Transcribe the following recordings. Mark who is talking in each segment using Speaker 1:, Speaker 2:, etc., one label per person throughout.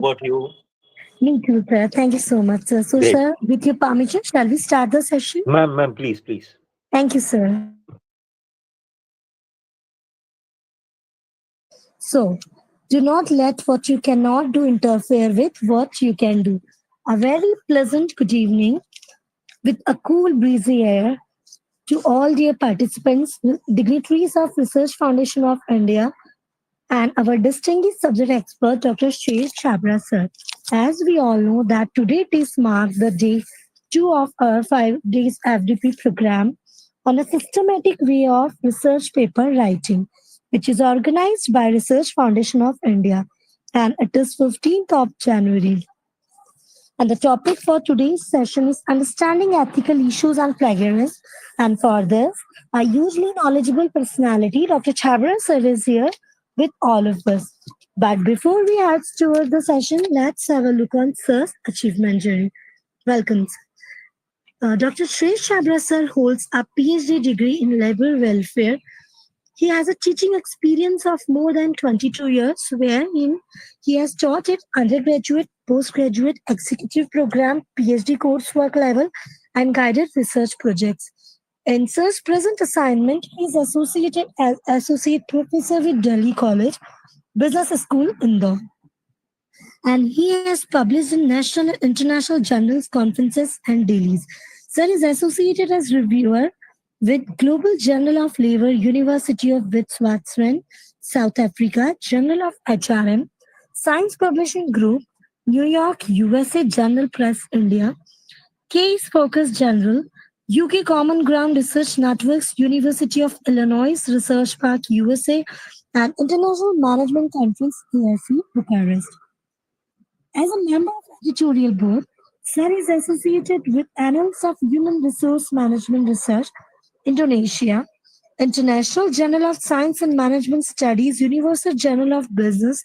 Speaker 1: About you?
Speaker 2: Me too, sir. Thank you so much, sir. So,
Speaker 1: Great.
Speaker 2: sir, with your permission, shall we start the session?
Speaker 1: Ma'am, please, please.
Speaker 2: Thank you, sir. So, do not let what you cannot do interfere with what you can do. A very pleasant good evening with a cool, breezy air to all dear participants, dignitaries of Research Foundation of India, and our distinguished subject expert, Dr. Shesh Chabra, sir. As we all know that today is marked the day 2 of our 5 days FDP program on a systematic way of research paper writing, which is organized by Research Foundation of India, and it is 15th of January. And the topic for today's session is understanding ethical issues and plagiarism. And for this, a hugely knowledgeable personality, Dr. Chabra sir, is here with all of us. But before we head toward the session, let's have a look on Sir's achievement journey. Welcome. Dr. Shresh Chabra sir holds a PhD degree in labor welfare. He has a teaching experience of more than 22 years, wherein he has taught at undergraduate, postgraduate, executive program, PhD coursework level, and guided research projects. In Sir's present assignment, he is associated as Associate Professor with Delhi College, Business School, Indore. And he has published in national and international journals, conferences, and dailies. Sir is associated as reviewer with Global Journal of Labour, University of Witwatersrand, South Africa, Journal of HRM, Science Publishing Group, New York, USA, Journal Press, India, Case Focus Journal, UK Common Ground Research Networks, University of Illinois Research Park, USA, and International Management Conference, AIC, Bucharest. As a member of editorial board, Sir is associated with Annals of Human Resource Management Research, Indonesia, International Journal of Science and Management Studies, Universal Journal of Business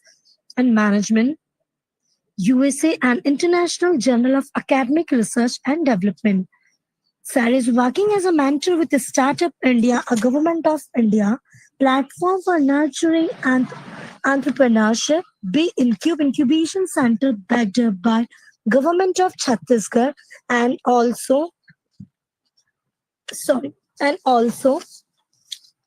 Speaker 2: and Management, USA, and International Journal of Academic Research and Development. Sir is working as a mentor with the Startup India, a Government of India platform for nurturing and entrepreneurship, be incubation center backed up by Government of Chhattisgarh, and also sorry and also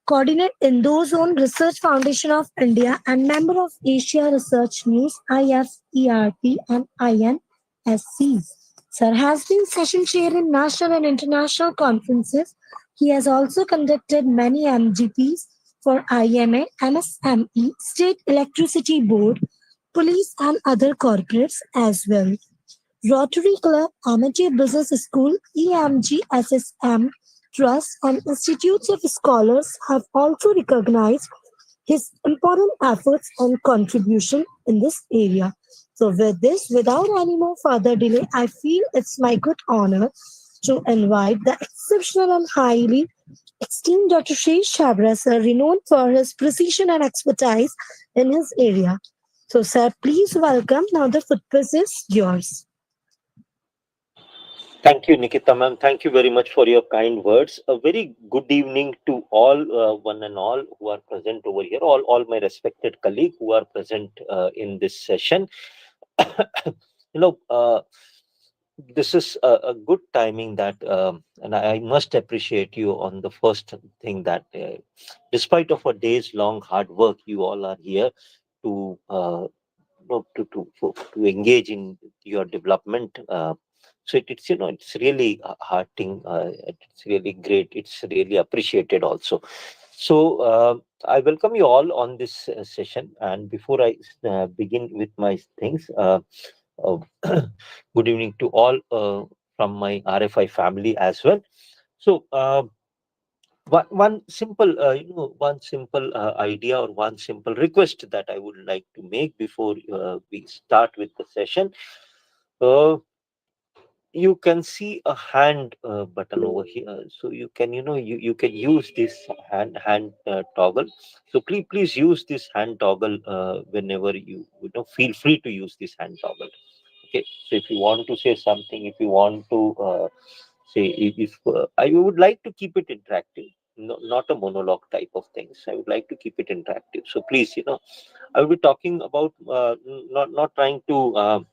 Speaker 2: coordinate Indo-Zone Research Foundation of India and member of Asia Research News, IFERP and INSCs. Sir has been session chair in national and international conferences. He has also conducted many MGPs for IMA, MSME, State Electricity Board, police and other corporates as well. Rotary Club, Amateur Business School, EMG, SSM, Trust, and institutes of scholars have also recognized his important efforts and contribution in this area. So, with this, without any more further delay, I feel it's my good honor to invite the exceptional and highly esteemed Dr. Shesh Chabra, sir, renowned for his precision and expertise in his area. So, sir, please welcome. Now, the footprint is yours.
Speaker 1: Thank you, Nikita, ma'am. Thank you very much for your kind words. A very good evening to all, one and all who are present over here, all my respected colleagues who are present in this session. you know, uh, this is a good timing that, and I must appreciate you on the first thing that, despite of a day's long hard work, you all are here to to engage in your development. So it's it's really hearting. It's really great. It's really appreciated also. So I welcome you all on this session. And before I begin with my things, uh, good evening to all from my RFI family as well. So. One simple one simple idea or one simple request that I would like to make before we start with the session. uh, you can see a hand button over here, so you can you can use this hand toggle. So please use this hand toggle whenever you know feel free to use this hand toggle. Okay, so if you want to say something, if you want to say, if I would like to keep it interactive. not a monologue type of things. I would like to keep it interactive. So please, I will be talking about not trying to.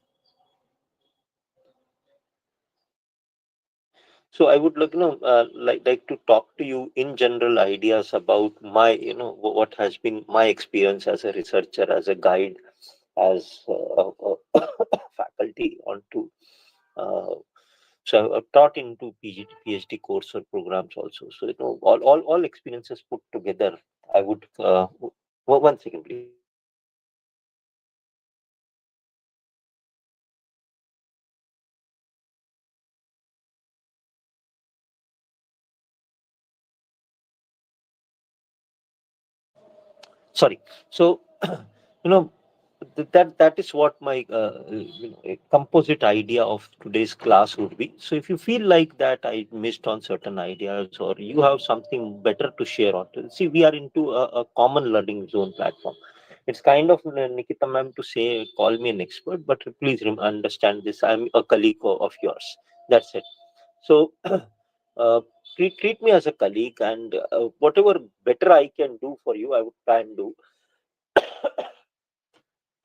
Speaker 1: So I would like to talk to you in general ideas about my what has been my experience as a researcher, as a guide, as faculty onto. Uh, so I've taught into PhD course or programs also. So all experiences put together. I would one second please. Sorry. So you know that is what my a composite idea of today's class would be. So if you feel like that I missed on certain ideas, or you have something better to share on to, see, we are into a common learning zone platform. It's kind of Nikita ma'am to say call me an expert, but please understand this, I'm a colleague of yours. That's it. So uh, treat me as a colleague, and whatever better I can do for you, I would try and do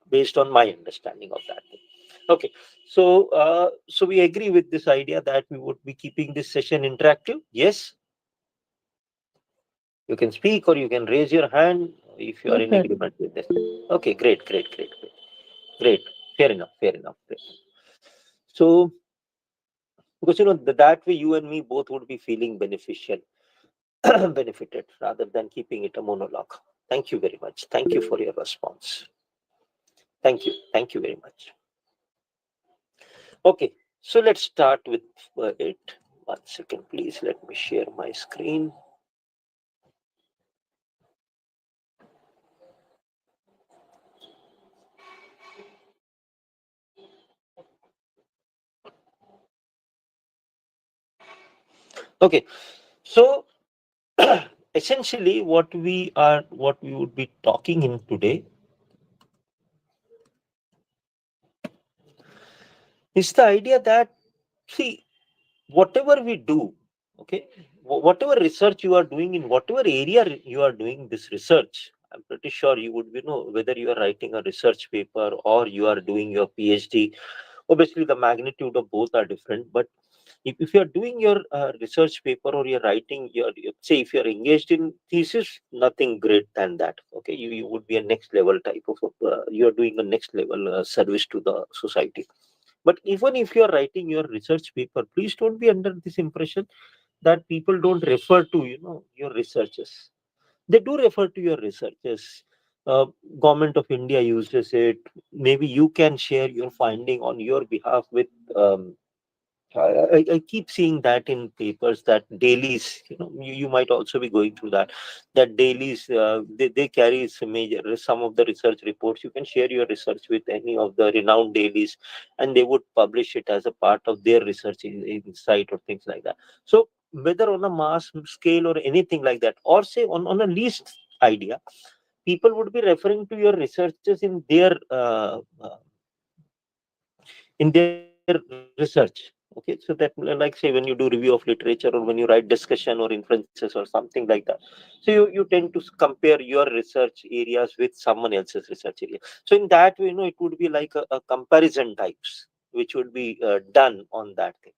Speaker 1: based on my understanding of that thing. Okay, so so we agree with this idea that we would be keeping this session interactive. Yes, you can speak or you can raise your hand if you are
Speaker 2: Yes,
Speaker 1: in
Speaker 2: sir.
Speaker 1: agreement with this. Okay, great. Fair enough, fair enough. Fair enough. So because that way you and me both would be feeling beneficial, benefited rather than keeping it a monologue. Thank you very much. Thank you for your response. Thank you very much. Okay, so let's start with it. One second, please. Let me share my screen. Okay, so essentially, what we would be talking in today is the idea that, see, whatever we do, okay, whatever research you are doing in whatever area you are doing this research, I'm pretty sure you would whether you are writing a research paper or you are doing your PhD. Obviously, the magnitude of both are different, but if you're doing your research paper or you're writing say if you're engaged in thesis, nothing great than that. Okay, you would be a next level type of you're doing a next level service to the society. But even if you're writing your research paper, please don't be under this impression that people don't refer to your researches. They do refer to your researches. uh, Government of India uses it. Maybe you can share your finding on your behalf with I keep seeing that in papers that dailies, you might also be going through that. That dailies, they carry some of the research reports. You can share your research with any of the renowned dailies, and they would publish it as a part of their research insight or things like that. So whether on a mass scale or anything like that, or say on a least idea, people would be referring to your researches in their research. Okay, so that, like, say, when you do review of literature or when you write discussion or inferences or something like that, so you tend to compare your research areas with someone else's research area. So in that way, it would be like a comparison types which would be done on that thing.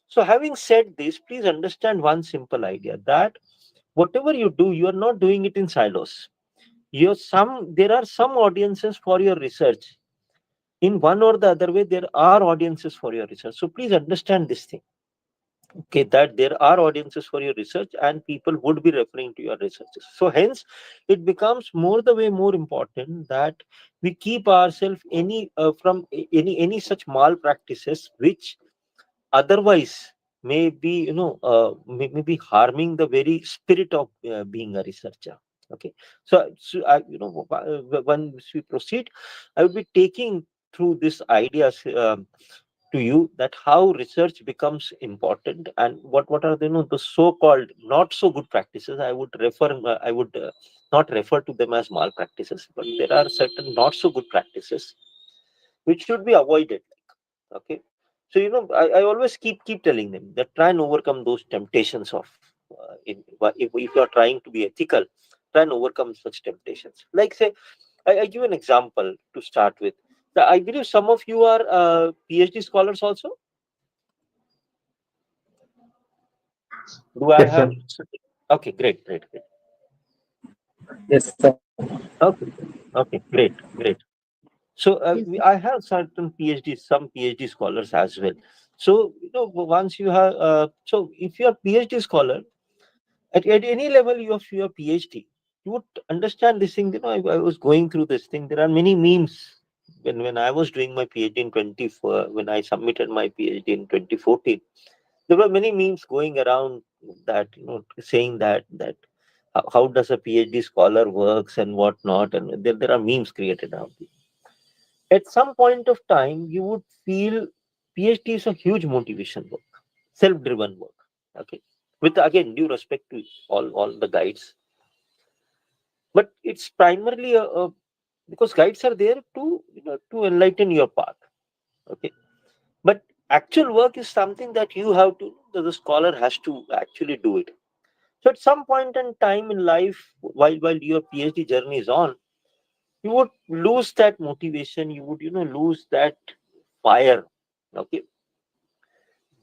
Speaker 1: So having said this, please understand one simple idea that whatever you do, you are not doing it in silos. There are some audiences for your research. In one or the other way, there are audiences for your research. So please understand this thing. Okay, that there are audiences for your research and people would be referring to your researches. So hence, it becomes more the way more important that we keep ourselves from any such malpractices which otherwise may be harming the very spirit of being a researcher. Okay, so once we proceed, I will be taking through this ideas to you that how research becomes important and what are the so-called not so good practices. I would not refer to them as malpractices, but there are certain not so good practices which should be avoided. Okay, so I always keep telling them that try and overcome those temptations of if you are trying to be ethical, try and overcome such temptations. Like say, I give an example to start with. I believe some of you are PhD scholars also. Do I
Speaker 3: Yes,
Speaker 1: have?
Speaker 3: sir.
Speaker 1: Okay, great, great, great.
Speaker 3: Yes, sir.
Speaker 1: Okay, okay, great, great. So
Speaker 2: Yes, sir.
Speaker 1: I have certain PhD, some PhD scholars as well. So once you have, so if you are PhD scholar at any level of your PhD, you would understand this thing. I was going through this thing. There are many memes when I was doing my PhD in 24, when I submitted my PhD in 2014. There were many memes going around that saying that how does a PhD scholar works and whatnot, and there are memes created around it. At some point of time you would feel PhD is a huge motivation work, self-driven work. Okay, with again due respect to all the guides, but it's primarily because guides are there to to enlighten your path. Okay, but actual work is something that you have to, the scholar has to actually do it. So at some point in time in life, while your PhD journey is on, you would lose that motivation. You would lose that fire. Okay,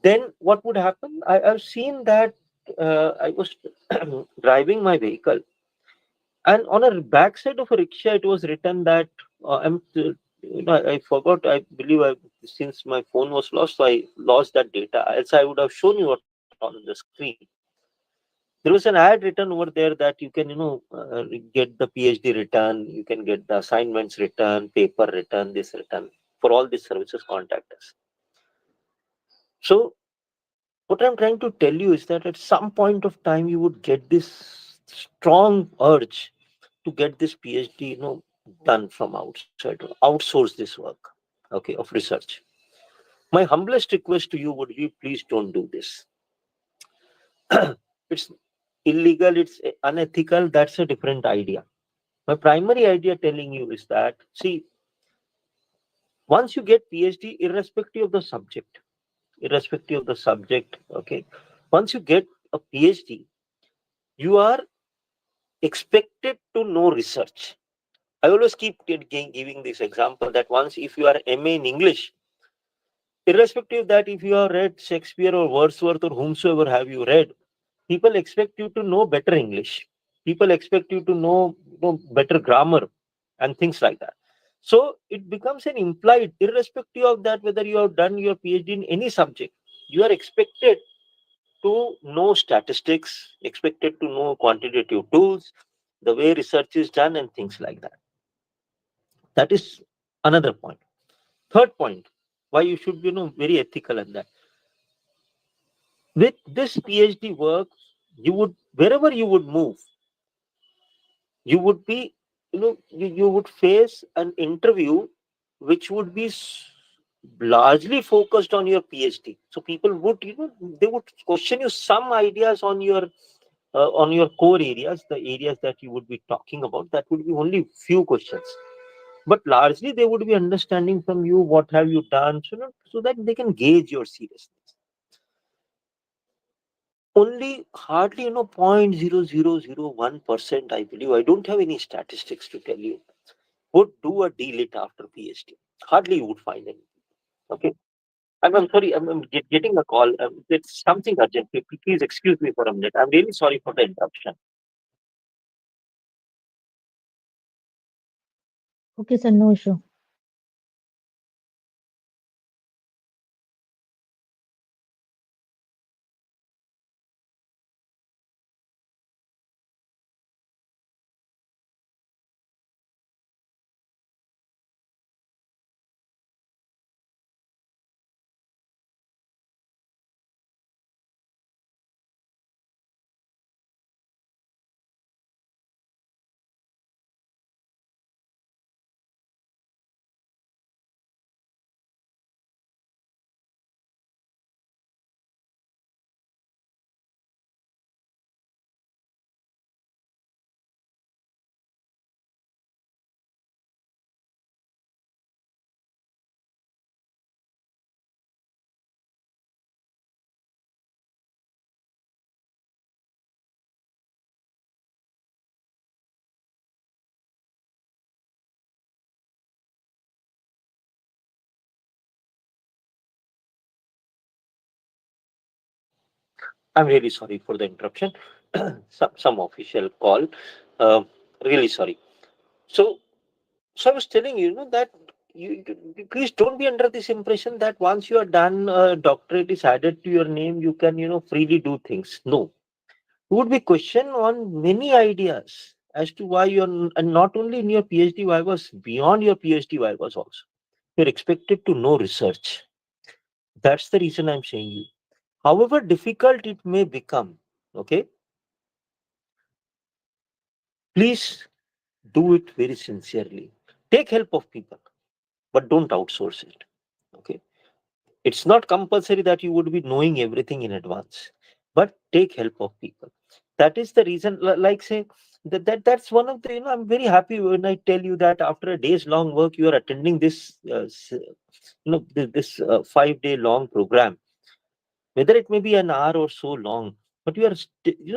Speaker 1: then what would happen? I've seen that I was driving my vehicle, and on a backside of a rickshaw, it was written that I forgot. I believe since my phone was lost, so I lost that data. Else I would have shown you what on the screen. There was an ad written over there that you can get the PhD return, you can get the assignments return, paper return, this return. For all these services, contact us. So what I'm trying to tell you is that at some point of time you would get this strong urge to get this PhD done from outside, or outsource this work, okay, of research. My humblest request to you would be, please don't do this. It's illegal, it's unethical, that's a different idea. My primary idea telling you is that, see, once you get PhD, irrespective of the subject, okay, once you get a PhD, you are expected to know research. I always keep giving this example that once if you are MA in English, irrespective that if you have read Shakespeare or Wordsworth or whomsoever have you read, people expect you to know better English. People expect you to know, better grammar and things like that. So it becomes an implied, irrespective of that, whether you have done your PhD in any subject, you are expected to know statistics, expected to know quantitative tools, the way research is done, and things like that. That is another point. Third point, why you should be very ethical in that. With this PhD work, you would, wherever you would move, you would be, you would face an interview which would be largely focused on your PhD. So people would, they would question you some ideas on your core areas, the areas that you would be talking about. That would be only few questions, but largely they would be understanding from you what have you done, so, so that they can gauge your seriousness. Only hardly 0.0001%, I believe, I don't have any statistics to tell you, would do a D-Lit after PhD. Hardly you would find any. Okay. I'm sorry, I'm getting a call. It's something urgent. Please excuse me for a minute. I'm really sorry for the interruption.
Speaker 4: Okay, sir, no issue.
Speaker 1: I'm really sorry for the interruption. Some official call. Uh, really sorry. So, so I was telling you, that you please don't be under this impression that once you are done, doctorate is added to your name, you can, freely do things. No, you would be questioned on many ideas as to why and not only in your PhD vivas, beyond your PhD vivas also. You're expected to know research. That's the reason I'm saying you. However difficult it may become, okay, please do it very sincerely. Take help of people, but don't outsource it. Okay. It's not compulsory that you would be knowing everything in advance, but take help of people. That is the reason, like say, that's one of the, I'm very happy when I tell you that after a day's long work, you are attending this, this 5 day long program, whether it may be an hour or so long, but you are,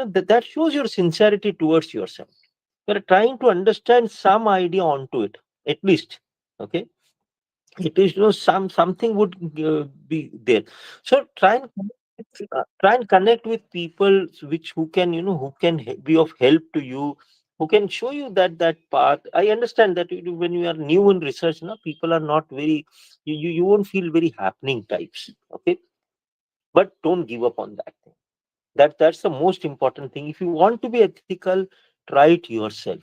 Speaker 1: that shows your sincerity towards yourself. You are trying to understand some idea onto it, at least. Okay, it is, something would be there. So try and connect with people which who can, who can be of help to you, who can show you that path. I understand that when you are new in research, people are not very, you won't feel very happening types. Okay, but don't give up on that thing. That's the most important thing. If you want to be ethical, try it yourself.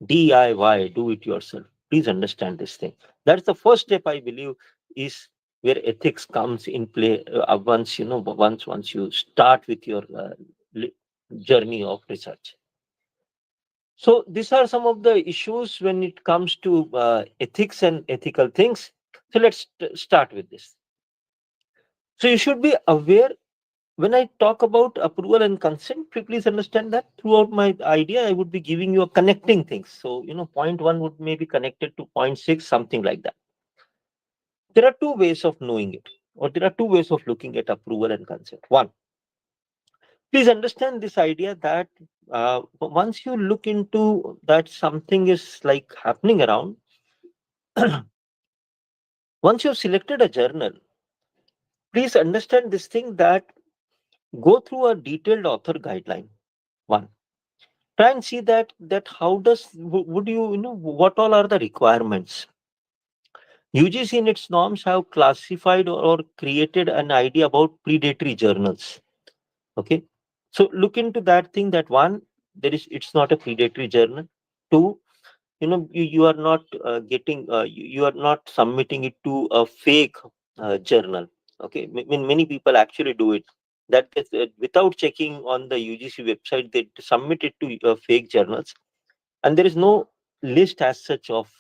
Speaker 1: DIY, do it yourself. Please understand this thing. That's the first step, I believe, is where ethics comes in play. Once once you start with your li- journey of research. So these are some of the issues when it comes to ethics and ethical things. So let's start with this. So you should be aware when I talk about approval and consent. Please understand that throughout my idea, I would be giving you a connecting things. So, point one would maybe connected to point six, something like that. There are two ways of knowing it, or there are two ways of looking at approval and consent. One, please understand this idea that once you look into that something is like happening around, once you've selected a journal, please understand this thing that go through a detailed author guideline. One, try and see that how would you know what all are the requirements. UGC in its norms have classified or created an idea about predatory journals. Okay, so look into that thing. That one, it's not a predatory journal. Two, you are not you are not submitting it to a fake journal. Okay, many people actually do it. That gets without checking on the UGC website, they submit it to fake journals, and there is no list as such of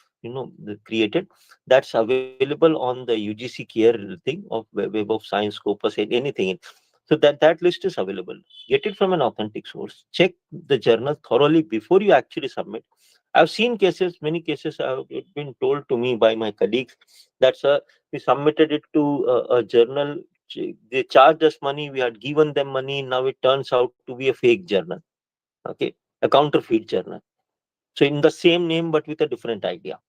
Speaker 1: created that's available on the UGC care thing of Web of Science, Scopus, and anything. So that list is available. Get it from an authentic source. Check the journal thoroughly before you actually submit. I've seen cases, many cases have been told to me by my colleagues that, sir, we submitted it to a journal. They charged us money. We had given them money. Now it turns out to be a fake journal. Okay, a counterfeit journal. So in the same name but with a different idea.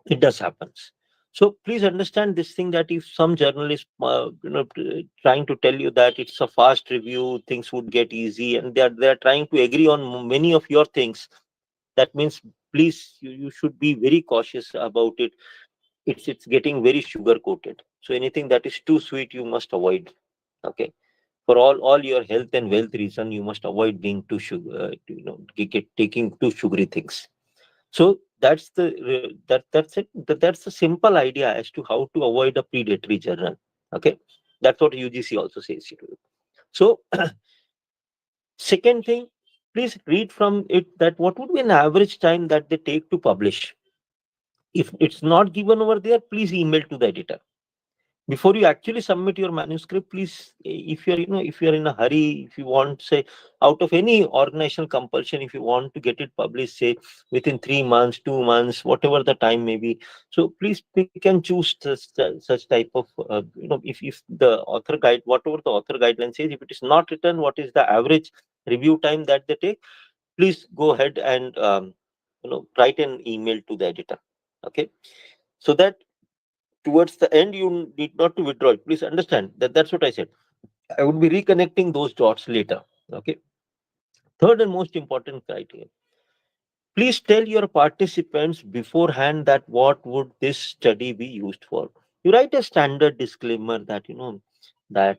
Speaker 1: It does happens. So please understand this thing that if some journalist trying to tell you that it's a fast review, things would get easy, and they are trying to agree on many of your things, that means please you should be very cautious about it. It's getting very sugar coated. So anything that is too sweet you must avoid. Okay, for all your health and wealth reason, you must avoid being too sugar, taking too sugary things. So that's that's it. That's the simple idea as to how to avoid a predatory journal. Okay, that's what UGC also says you do. So second thing, please read from it that what would be an average time that they take to publish. If it's not given over there, please email to the editor before you actually submit your manuscript. Please, if you're if you're in a hurry, if you want, say, out of any organizational compulsion, if you want to get it published, say within 3 months, 2 months, whatever the time may be, so please pick and choose such type of if the author guide, whatever the author guideline says, if it is not written what is the average review time that they take, please go ahead and write an email to the editor. Okay, so that towards the end you need not to withdraw it. Please understand that that's what I said. I would be reconnecting those dots later. Okay. Third and most important criteria. Please tell your participants beforehand that what would this study be used for. You write a standard disclaimer that that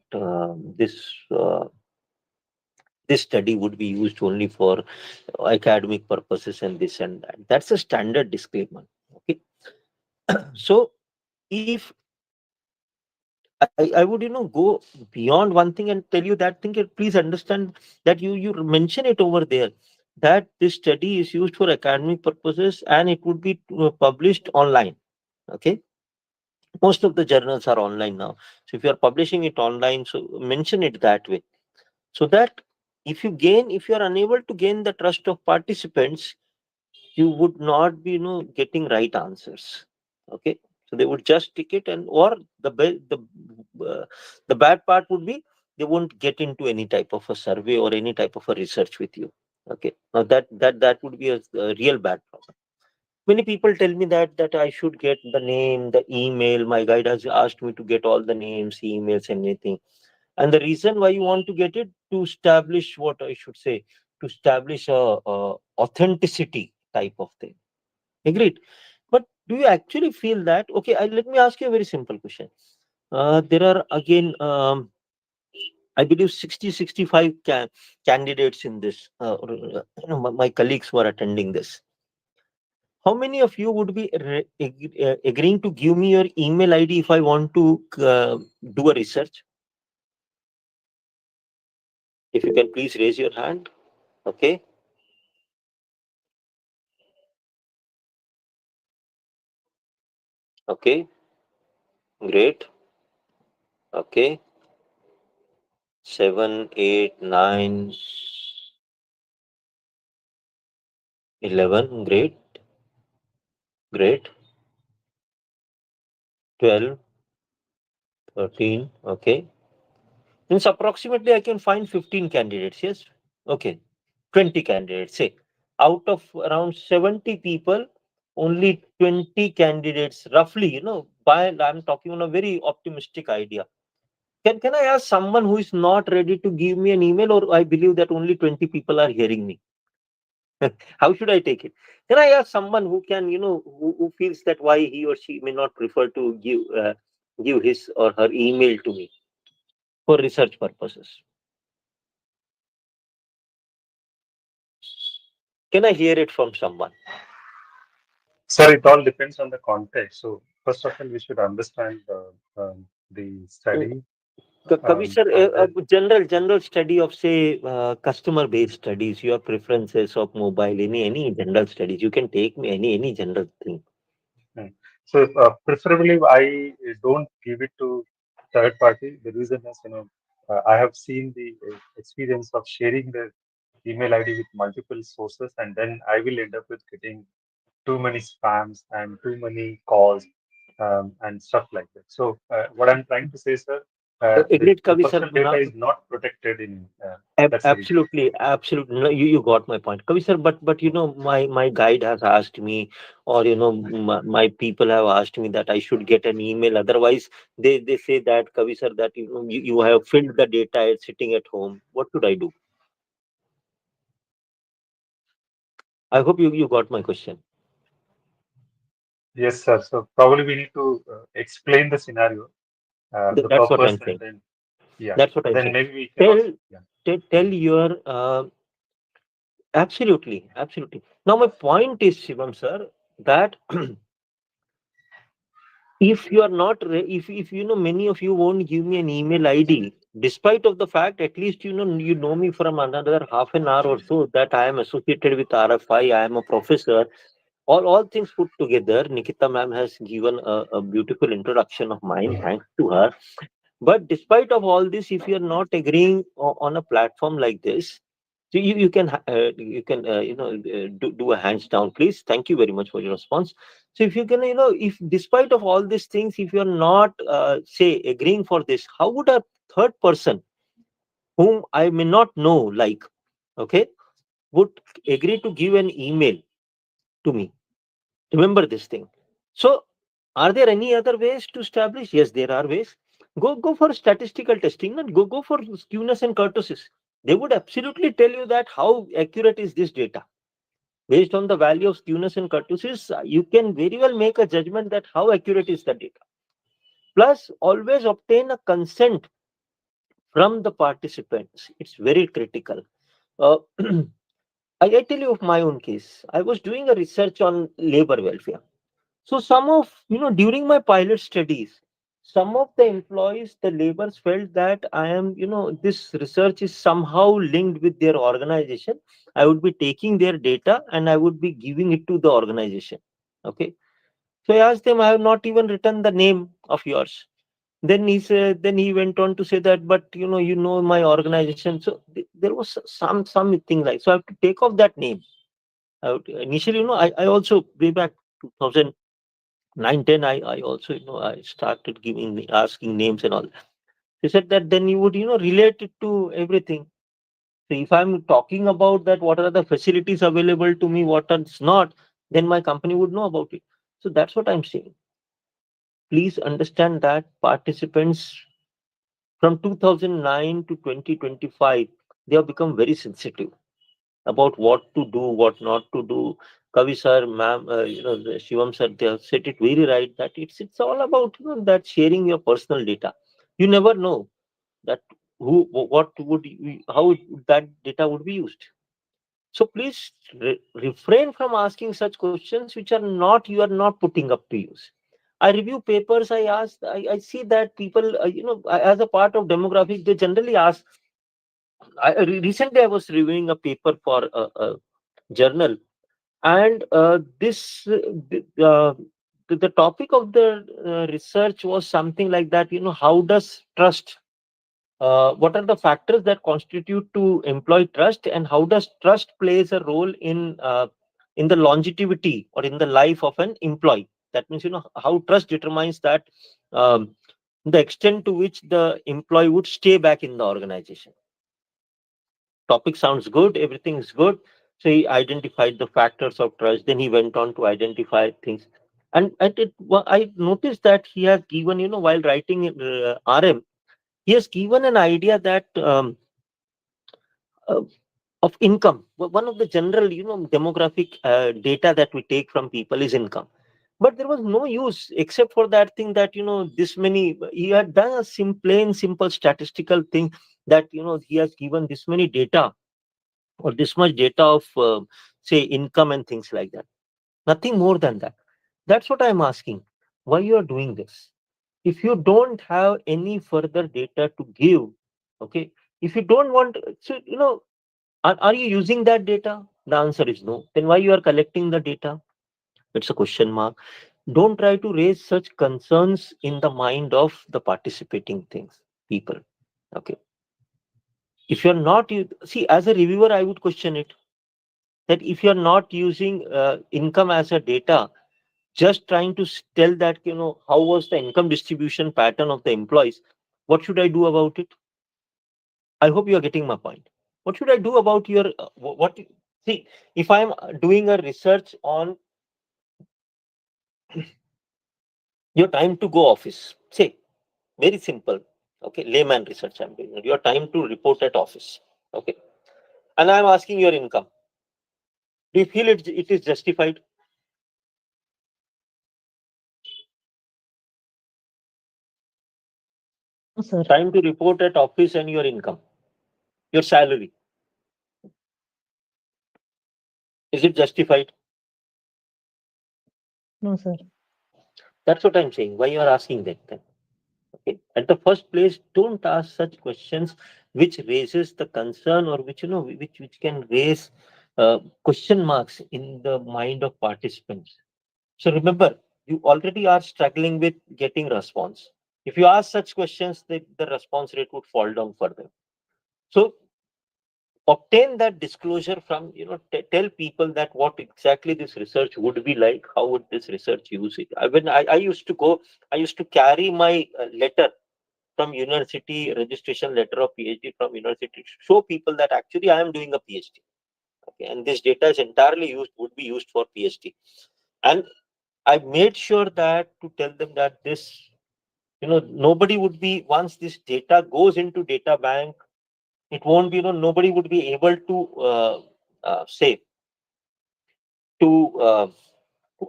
Speaker 1: this study would be used only for academic purposes and this and that. That's a standard disclaimer. Okay. So if I would go beyond one thing and tell you that thing, please understand that you mention it over there that this study is used for academic purposes and it would be published online. Okay. Most of the journals are online now. So if you are publishing it online, so mention it that way. So that if you are unable to gain the trust of participants, you would not be getting right answers. Okay. So they would just tick it, and or uh, the bad part would be they won't get into any type of a survey or any type of a research with you. Okay. Now that would be a real bad problem. Many people tell me that I should get the name, the email. My guide has asked me to get all the names, emails, anything. And the reason why you want to get it, to establish, what I should say, to establish a authenticity type of thing. Agreed. But do you actually feel that? Okay, let me ask you a very simple question. There are again, I believe 60, 65 candidates in this. My colleagues were attending this. How many of you would be agreeing to give me your email ID if I want to do a research? If you can please raise your hand. Okay. Okay. Great. Okay. 7, 8, 9, 11. Great. Great. 12, 13. Okay. Means approximately I can find 15 candidates. Yes. Okay. 20 candidates. Say out of around 70 people, only 20 candidates, roughly, by I'm talking on a very optimistic idea. Can I ask someone who is not ready to give me an email, or I believe that only 20 people are hearing me? How should I take it? Can I ask someone who can, who feels that why he or she may not prefer to give his or her email to me for research purposes? Can I hear it from someone?
Speaker 3: Sir, it all depends on the context. So first of all, we should understand the
Speaker 1: Mm,
Speaker 3: study,
Speaker 1: Kavi sir,
Speaker 3: and then
Speaker 1: general study of, say, customer based studies, your preferences of mobile, any general studies. You can take me any general thing.
Speaker 3: mm. So preferably I don't give it to third party. The reason is, I have seen the experience of sharing the email ID with multiple sources, and then I will end up with getting too many spams and too many calls, and stuff like that. So what I'm trying to say, sir,
Speaker 1: Agreed,
Speaker 3: the
Speaker 1: Kavi sir.
Speaker 3: personal data is not protected in. That's the reason.
Speaker 1: Absolutely, absolutely. No, you got my point, Kavi sir. But my guide has asked me, or my people have asked me that I should get an email. Otherwise, they say that, Kavi sir, that you have filled the data, it's sitting at home. What should I do? I hope you got my question.
Speaker 3: Yes, sir. So probably we need to explain the scenario, the
Speaker 1: That's what
Speaker 3: purpose,
Speaker 1: I'm
Speaker 3: and
Speaker 1: saying.
Speaker 3: then yeah,
Speaker 1: That's what I'm
Speaker 3: then
Speaker 1: saying.
Speaker 3: maybe we can
Speaker 1: Tell
Speaker 3: also yeah.
Speaker 1: tell
Speaker 3: Mhm.
Speaker 1: your absolutely, absolutely. Now my point is, Shivam sir, that if you are not if many of you won't give me an email ID, despite of the fact, at least you know me from another half an hour or so, that I am associated with RFI, I am a professor. All things put together, Nikita ma'am has given a beautiful introduction of mine, thanks to her. But despite of all this, if you're not agreeing on a platform like this, so you can do a hands down, please. Thank you very much for your response. So if you can, if despite of all these things, if you're not say agreeing for this, how would a third person whom I may not know, like, okay, would agree to give an email to me? Remember this thing. So are there any other ways to establish? Yes, there are ways. Go for statistical testing, and go for skewness and kurtosis. They would absolutely tell you that how accurate is this data. Based on the value of skewness and kurtosis, you can very well make a judgment that how accurate is the data. Plus, always obtain a consent from the participants. It's very critical. Uh, I tell you of my own case. I was doing a research on labor welfare. So some of, during my pilot studies, some of the employees, the laborers felt that I am, this research is somehow linked with their organization. I would be taking their data and I would be giving it to the organization. Okay. So I asked them, I have not even written the name of yours. Then he went on to say that, but my organization. So there was something like, so I have to take off that name. Initially, I also way back 2009, 10, I also, I started asking names and all. He said that then you would, relate it to everything. So if I'm talking about that, what are the facilities available to me, what are not, then my company would know about it. So that's what I'm saying. Please understand that participants from 2009 to 2025, they have become very sensitive about what to do, what not to do. Kavi sir, ma'am, Shivam sir, they have said it very right that it's all about that sharing your personal data. You never know that what would how that data would be used. So please refrain from asking such questions which are not you are not putting up to use. I review papers. I see that people, as a part of demographics, they generally ask. Recently, I was reviewing a paper for a journal, and the topic of the research was something like that. How does trust? What are the factors that constitute to employ trust, and how does trust plays a role in the longevity or in the life of an employee? That means how trust determines that um, the extent to which the employee would stay back in the organization. Topic sounds good, everything is good. So he identified the factors of trust, then he went on to identify things. I noticed that he has given, while writing RM, he has given an idea that uh, of income. One of the general, demographic data that we take from people is income. But there was no use except for that thing that, this many, he had done a plain, simple statistical thing that, he has given this many data or this much data of, say, income and things like that. Nothing more than that. That's what I'm asking. Why you are doing this? If you don't have any further data to give, okay, if you don't want, so, are you using that data? The answer is no. Then why you are collecting the data? It's a question mark. Don't try to raise such concerns in the mind of the participating things, people. Okay. If you're not, see, as a reviewer, I would question it that if you're not using income as a data, just trying to tell that, how was the income distribution pattern of the employees, what should I do about it? I hope you are getting my point. What should I do about your see? If I'm doing a research on your time to go office, say very simple, okay, layman research I'm doing. Your time to report at office, okay, and I'm asking your income. Do you feel it is justified?
Speaker 2: No, sir.
Speaker 1: Time to report at office and your income, your salary, is it justified?
Speaker 2: No, sir.
Speaker 1: That's what I'm saying. Why you are asking that then? Okay. At the first place, don't ask such questions which raises the concern or which which can raise question marks in the mind of participants. So remember, you already are struggling with getting response. If you ask such questions, the response rate would fall down further. So obtain that disclosure from, tell people that what exactly this research would be like, how would this research use it. I used to go, I used to carry my letter from university, registration letter of PhD from university, to show people that actually I am doing a PhD. Okay, and this data is entirely would be used for PhD. And I made sure that to tell them that this Nobody would be, once this data goes into data bank, it won't be, nobody would be able to say to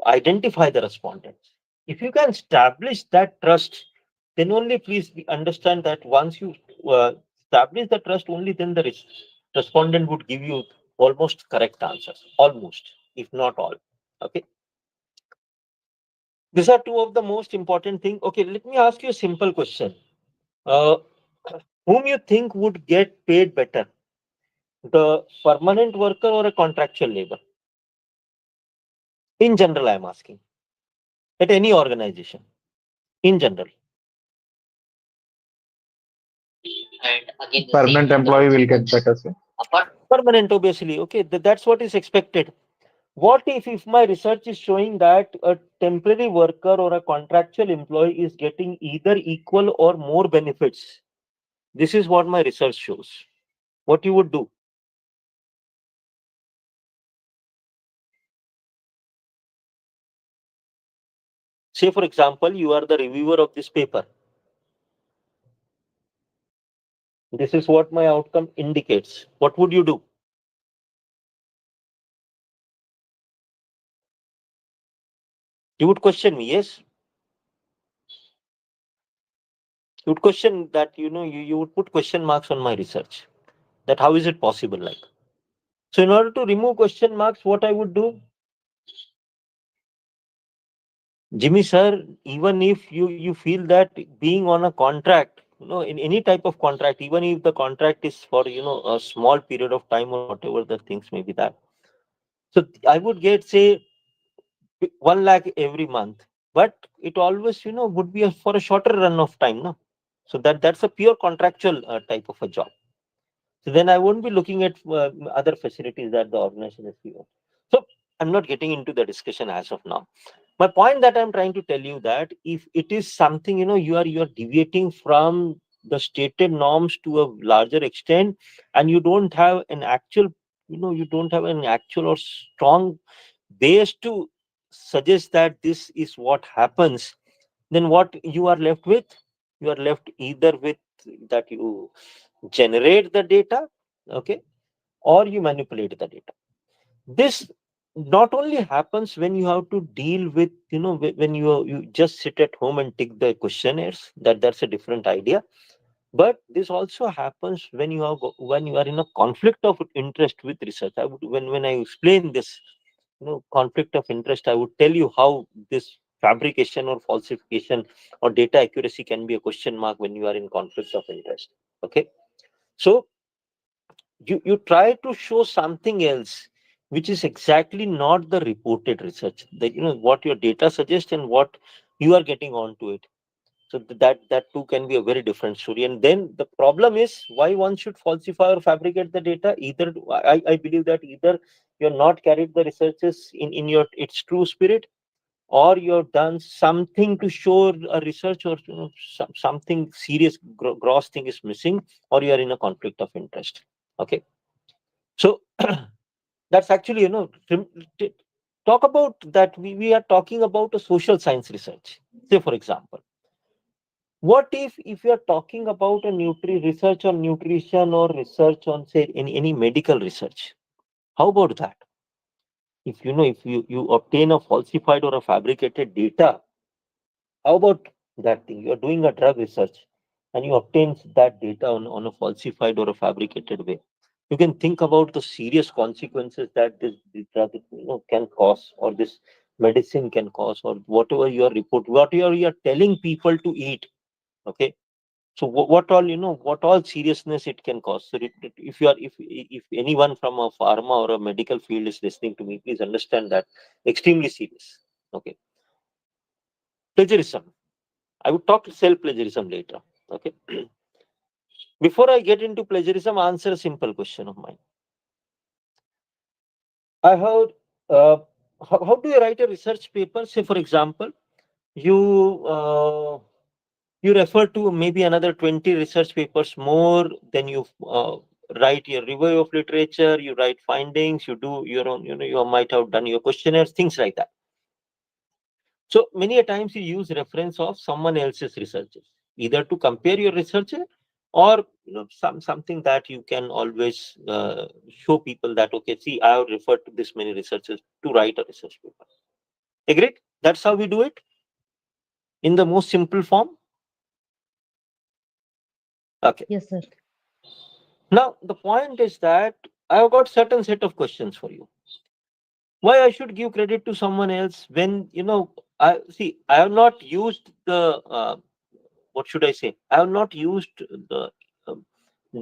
Speaker 1: identify the respondents. If you can establish that trust, then only please understand that once you establish the trust, only then the respondent would give you almost correct answers, almost, if not all. Okay. These are two of the most important thing. Okay, let me ask you a simple question. Uh, whom you think would get paid better, the permanent worker or a contractual labor? In general, I am asking. At any organization, in general.
Speaker 3: Permanent employee will get better, sir.
Speaker 1: Permanent, obviously. Okay, that's what is expected. What if my research is showing that a temporary worker or a contractual employee is getting either equal or more benefits? This is what my research shows. What you would do? Say, for example, you are the reviewer of this paper. This is what my outcome indicates. What would you do? You would question me, yes? You would question that, you would put question marks on my research. That how is it possible like? So in order to remove question marks, what I would do? Jimmy sir, even if you feel that being on a contract, in any type of contract, even if the contract is for a small period of time or whatever the things may be that. So I would get say 1 lakh every month, but it always would be for a shorter run of time, no? So that's a pure contractual type of a job. So then I won't be looking at other facilities that the organization is given. So I'm not getting into the discussion as of now. My point that I'm trying to tell you that if it is something you are deviating from the stated norms to a larger extent, and you don't have an actual or strong base to suggest that this is what happens, then what you are left with? You are left either with that you generate the data, okay, or you manipulate the data. This not only happens when you have to deal with when you just sit at home and tick the questionnaires, that's a different idea. But this also happens when when you are in a conflict of interest with research. I would, when I explain this conflict of interest, I would tell you how this fabrication or falsification or data accuracy can be a question mark when you are in conflict of interest. Okay. So you try to show something else which is exactly not the reported research, that what your data suggests and what you are getting onto it. So that too can be a very different story. And then the problem is why one should falsify or fabricate the data. Either I believe that either you're not carried the researches in your its true spirit, or you've done something to show a research, or something serious gross thing is missing, or you are in a conflict of interest. Okay. So that's actually, t- talk about that. We are talking about a social science research. Say, for example, what if you are talking about a research on nutrition, or research on, say, any medical research? How about that? If you obtain a falsified or a fabricated data, how about that thing? You are doing a drug research and you obtain that data on a falsified or a fabricated way. You can think about the serious consequences that this drug can cause, or this medicine can cause, or whatever you are whatever you are telling people to eat. Okay. So what all what all seriousness it can cause. So if you are if anyone from a pharma or a medical field is listening to me, please understand that extremely serious. Okay. Plagiarism. I would talk self plagiarism later. Okay. Before I get into plagiarism, answer a simple question of mine. I heard, how do you write a research paper? Say, for example, you you refer to maybe another 20 research papers more, then you write your review of literature, you write findings, you do your own, you might have done your questionnaires, things like that. So many a times you use reference of someone else's researches, either to compare your researcher, or something that you can always show people that, okay, see, I have referred to this many researchers to write a research paper. Agreed? That's how we do it in the most simple form. Okay.
Speaker 2: Yes, sir.
Speaker 1: Now the point is that I have got certain set of questions for you. Why I should give credit to someone else when I see I have not used the what should I say? I have not used the um,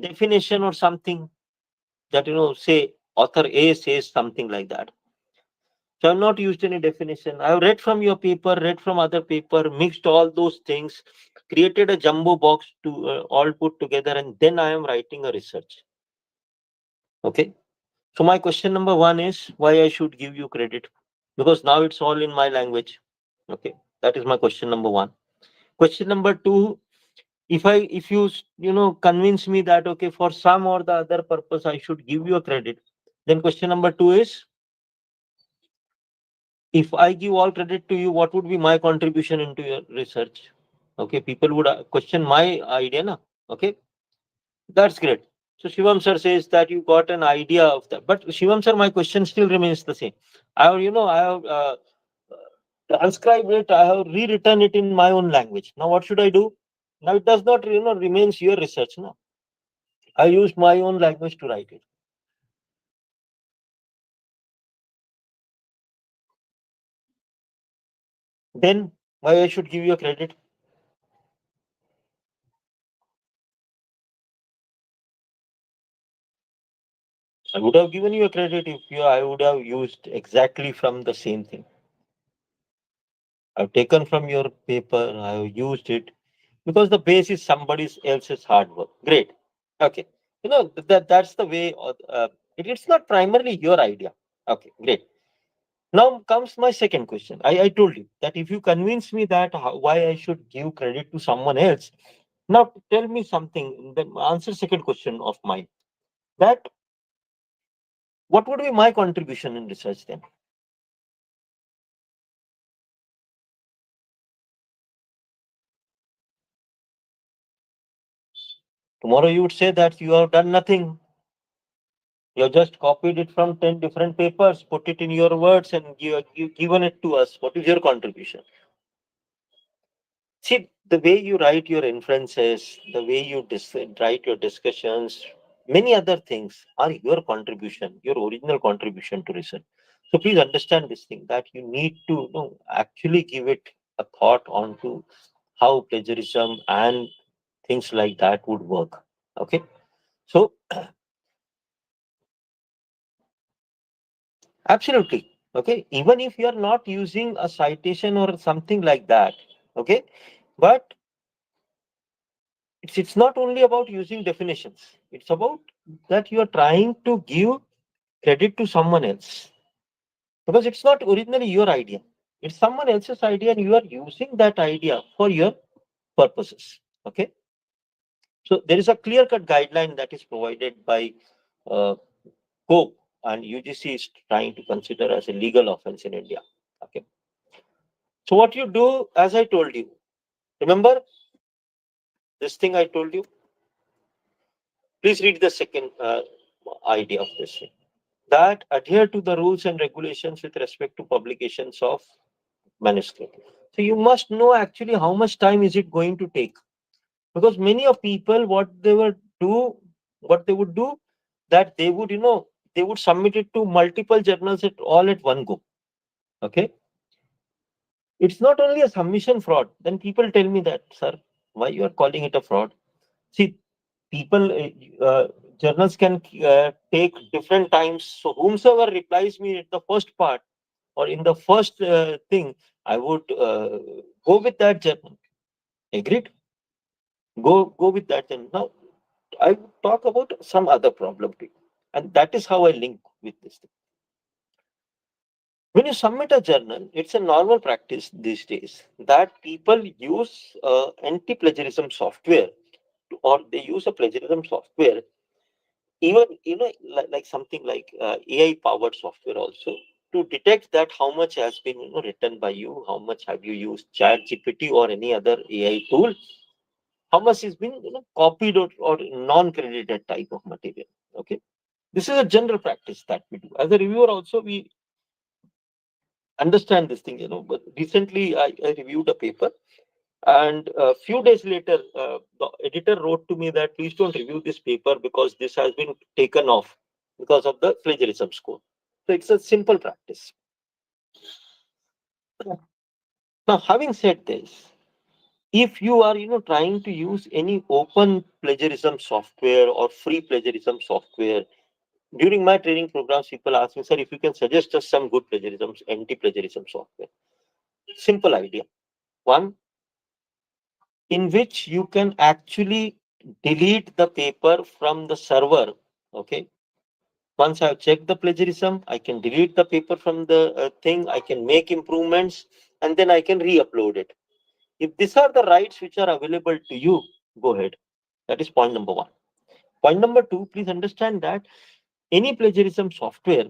Speaker 1: definition or something that say author A says something like that. So I've not used any definition. I've read from your paper, read from other paper, mixed all those things, created a jumbo box to all put together, and then I am writing a research. Okay. So my question number one is why I should give you credit, because now it's all in my language. Okay, that is my question number one. Question number two: if you convince me that, okay, for some or the other purpose I should give you a credit, then question number two is, if I give all credit to you, what would be my contribution into your research? Okay, people would question my idea, na? Okay, that's great. So Shivam sir says that you got an idea of that, but Shivam sir, my question still remains the same. I have transcribed it, I have rewritten it in my own language. Now what should I do? Now it does not remains your research. No, I used my own language to write it. Then why I should give you a credit? I would have given you a credit if I would have used exactly from the same thing. I've taken from your paper, I've used it because the base is somebody else's hard work. Great. Okay. That's the way. It's not primarily your idea. Okay. Great. Now comes my second question. I told you that if you convince me that why I should give credit to someone else, now tell me something. Then answer second question of mine. That what would be my contribution in research then? Tomorrow you would say that you have done nothing. You have just copied it from 10 different papers, put it in your words, and you given it to us. What is your contribution? See, the way you write your inferences, the way you write your discussions, many other things are your contribution, your original contribution to research. So please understand this thing that you need to actually give it a thought onto how plagiarism and things like that would work. Okay. So absolutely. Okay. Even if you are not using a citation or something like that. Okay. But it's not only about using definitions. It's about that you are trying to give credit to someone else because it's not originally your idea. It's someone else's idea and you are using that idea for your purposes. Okay. So there is a clear cut guideline that is provided by uh, COPE and UGC is trying to consider as a legal offense in India. Okay. So what you do, as I told you, remember this thing I told you? Please read the second idea of this thing. That adhere to the rules and regulations with respect to publications of manuscript. So you must know actually how much time is it going to take, because many of people what they would do that they would submit it to multiple journals at all at one go. Okay, it's not only a submission fraud. Then people tell me that, sir, why you are calling it a fraud? See, people journals can take different times. So whomsoever replies me at the first part or in the first thing, I would go with that journal. Agreed? Go with that journal. Now I would talk about some other problem too, and that is how I link with this thing. When you submit a journal, it's a normal practice these days that people use anti-plagiarism software, or they use a plagiarism software, even like something like AI powered software also. to detect that how much has been written by you, how much have you used chat GPT or any other AI tool, how much has been copied or non-credited type of material. Okay, this is a general practice that we do as a reviewer. Also, we understand this thing. But recently I reviewed a paper, and a few days later, the editor wrote to me that please don't review this paper because this has been taken off because of the plagiarism score. So it's a simple practice. Now, having said this, if you are trying to use any open plagiarism software or free plagiarism software, during my training programs, people ask me, sir, if you can suggest us some good plagiarism, anti-plagiarism software. Simple idea. One, in which you can actually delete the paper from the server. Okay. Once I've checked the plagiarism, I can delete the paper from the thing, I can make improvements, and then I can re-upload it. If these are the rights which are available to you, go ahead. That is point number one. Point number two, please understand that any plagiarism software,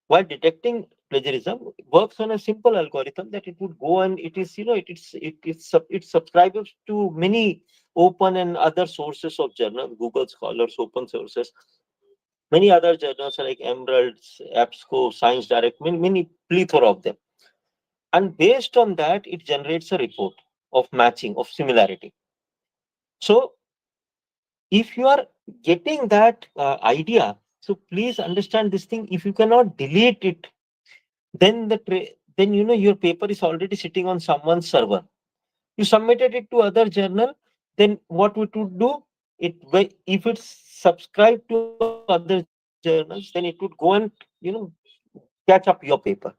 Speaker 1: while detecting plagiarism, works on a simple algorithm that it would go and it is, it subscribes to many open and other sources of journal, Google Scholars, open sources, many other journals like Emeralds, EBSCO, Science Direct, many plethora of them. And based on that, it generates a report of matching, of similarity. So if you are getting that idea, so please understand this thing. If you cannot delete it, then then your paper is already sitting on someone's server. You submitted it to other journal, then what we would do, if it's subscribed to other journals, then it would go and catch up your paper.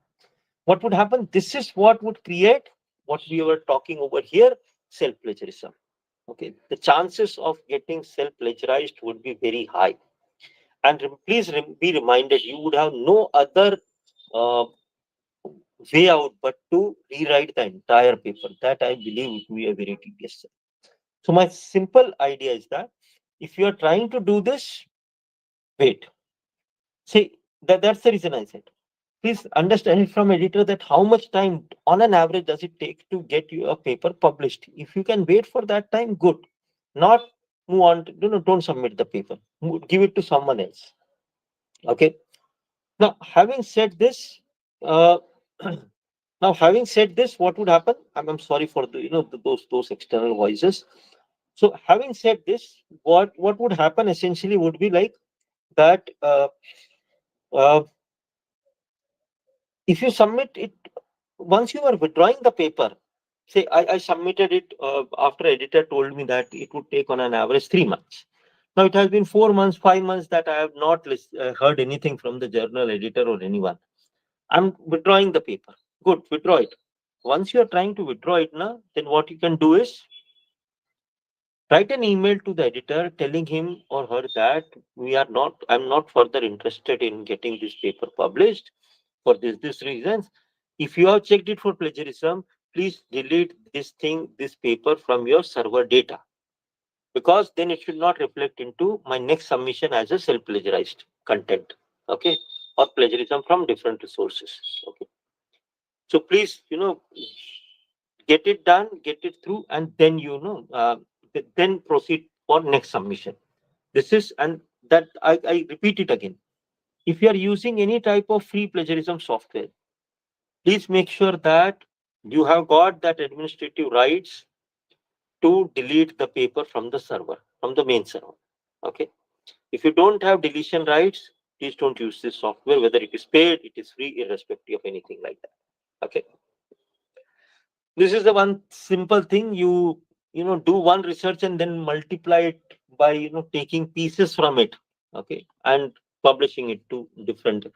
Speaker 1: What would happen? This is what would create what we were talking over here, self plagiarism. Okay, the chances of getting self plagiarized would be very high. And please be reminded, you would have no other uh, way out but to rewrite the entire paper. That I believe would be a very tedious. So my simple idea is that if you are trying to do this, wait. See, that's the reason I said. Please understand it from editor that how much time on an average does it take to get your paper published. If you can wait for that time, good. Not move on to, don't submit the paper. Give it to someone else. Okay. Now, having said this, uh, now having said this, what would happen? I'm sorry for the those external voices. So having said this, what would happen essentially would be like that. Uh, if you submit it, once you are withdrawing the paper, say I submitted it after editor told me that it would take on an average 3 months. Now it has been 4 months, 5 months that I have not heard anything from the journal editor or anyone. I'm withdrawing the paper. Good, withdraw it. Once you are trying to withdraw it now, then what you can do is write an email to the editor telling him or her that I'm not further interested in getting this paper published for this reasons. If you have checked it for plagiarism, please delete this paper from your server data, because then it should not reflect into my next submission as a self plagiarized content. Okay, or plagiarism from different resources. Okay, so please get it done, get it through, and then then proceed for next submission. This is, and that I repeat it again. If you are using any type of free plagiarism software, please make sure that you have got that administrative rights to delete the paper from the server, from the main server. Okay. If you don't have deletion rights, please don't use this software, whether it is paid, it is free, irrespective of anything like that. Okay. This is the one simple thing. You do one research and then multiply it by taking pieces from it. Okay. And publishing it to different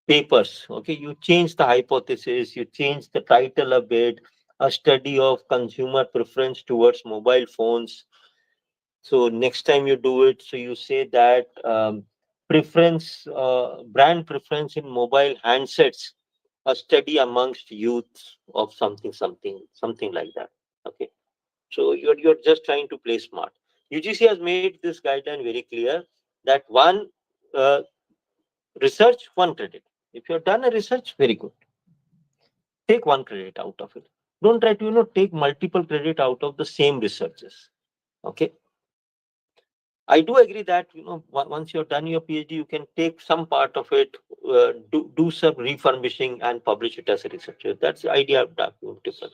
Speaker 1: papers. Okay, you change the hypothesis, you change the title a bit, a study of consumer preference towards mobile phones. So next time you do it, so you say that brand preference in mobile handsets, a study amongst youth of something like that. Okay, so you're just trying to play smart. UGC has made this guideline very clear that one uh, research, one credit. If you have done a research, very good. Take one credit out of it. Don't try to, take multiple credit out of the same researches. Okay. I do agree that, once you're done your PhD, you can take some part of it, do some refurbishing and publish it as a researcher. That's the idea of that different.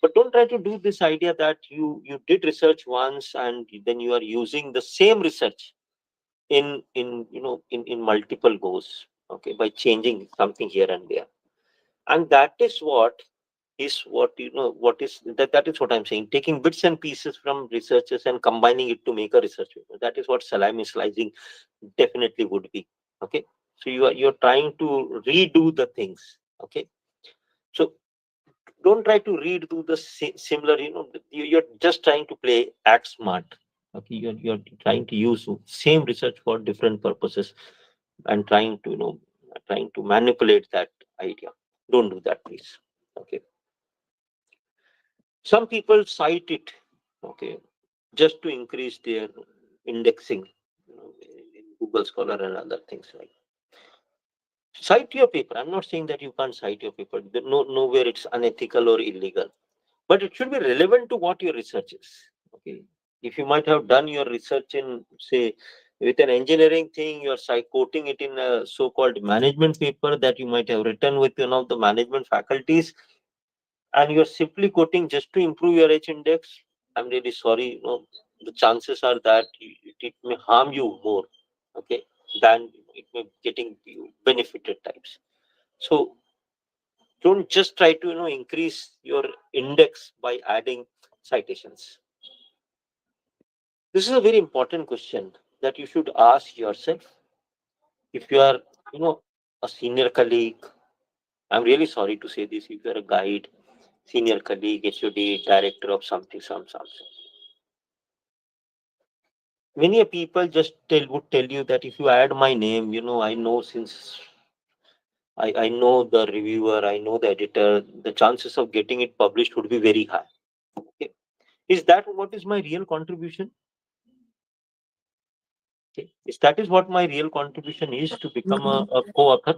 Speaker 1: But don't try to do this idea that you did research once and then you are using the same research in multiple goes. Okay, by changing something here and there, and that is that is what I'm saying, taking bits and pieces from researchers and combining it to make a research paper. That is what salami slicing definitely would be. Okay, so you're trying to redo the things. Okay, so don't try to redo the similar, you're just trying to play act smart. Okay, you're trying to use same research for different purposes and trying to manipulate that idea. Don't do that, please. Okay, some people cite it, okay, just to increase their indexing, in Google Scholar and other things. Like, cite your paper. I'm not saying that you can't cite your paper. Nowhere it's unethical or illegal, but it should be relevant to what your research is. Okay, if you might have done your research in, say, with an engineering thing, you're quoting it in a so-called management paper that you might have written with one of the management faculties, and you're simply quoting just to improve your H index, I'm really sorry. The chances are that it may harm you more, okay, than it may getting you benefited types. So don't just try to increase your index by adding citations. This is a very important question that you should ask yourself. If you are, you know, a senior colleague, I'm really sorry to say this. If you are a guide, senior colleague, HOD, director of something, many people just would tell you that if you add my name, I know since I know the reviewer, I know the editor, the chances of getting it published would be very high. Okay. Is that what is my real contribution? Okay. Is that is what my real contribution is to become a co-author?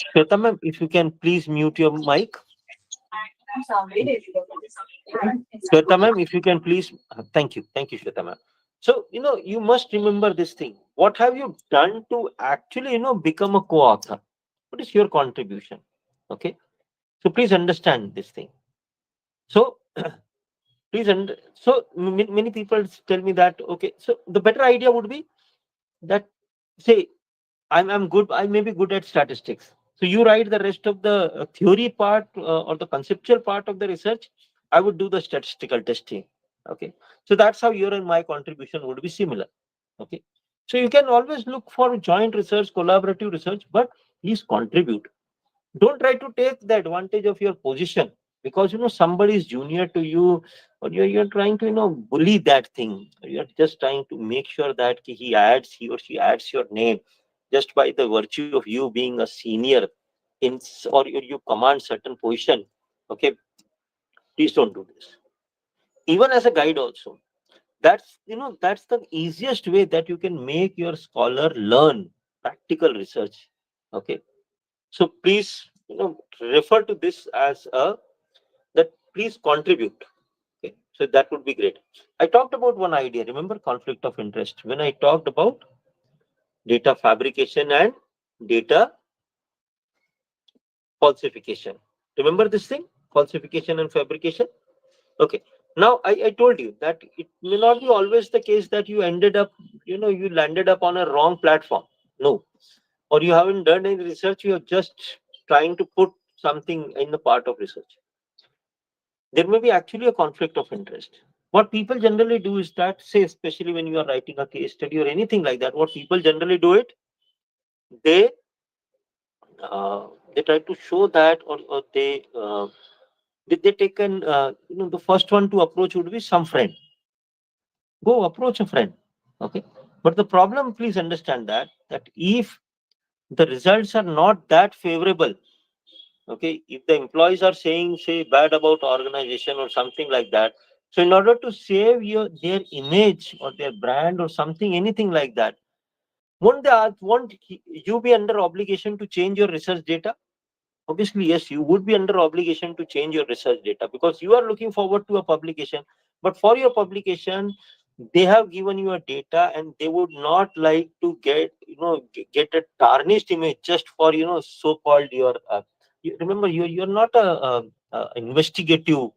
Speaker 1: Shweta ma'am, if you can please mute your mic. Shweta ma'am, if you can please, thank you, Shweta ma'am. So, you must remember this thing. What have you done to actually, become a co-author? What is your contribution? Okay. So please understand this thing. So many people tell me that, okay, so the better idea would be that, say, I'm good, I may be good at statistics. So you write the rest of the theory part, or the conceptual part of the research. I would do the statistical testing. Okay. So that's how your and my contribution would be similar. Okay. So you can always look for joint research, collaborative research, but please contribute. Don't try to take the advantage of your position because somebody is junior to you, or you're trying to bully that thing. You're just trying to make sure that he or she adds your name just by the virtue of you being a senior or you command certain position. Okay, please don't do this. Even as a guide also, that's the easiest way that you can make your scholar learn practical research. Okay, so please refer to this as a that please contribute. Okay, so that would be great. I talked about one idea, remember, conflict of interest, when I talked about data fabrication and data falsification. Remember this thing, falsification and fabrication? Okay, now I told you that it may not be always the case that you ended up, you landed up on a wrong platform. No, or you haven't done any research, you're just trying to put something in the part of research. There may be actually a conflict of interest. What people generally do is that, say, especially when you are writing a case study or anything like that, what people generally do it, they they try to show that, or they take an the first one to approach would be some friend. Go approach a friend. Okay, but the problem, please understand that if the results are not that favorable, okay, if the employees are saying, say, bad about organization or something like that, So in order to save their image or their brand or something, anything like that, won't you be under obligation to change your research data? Obviously, yes, you would be under obligation to change your research data because you are looking forward to a publication. But for your publication, they have given you a data, and they would not like to get a tarnished image just for so-called your. Remember, you're not a investigative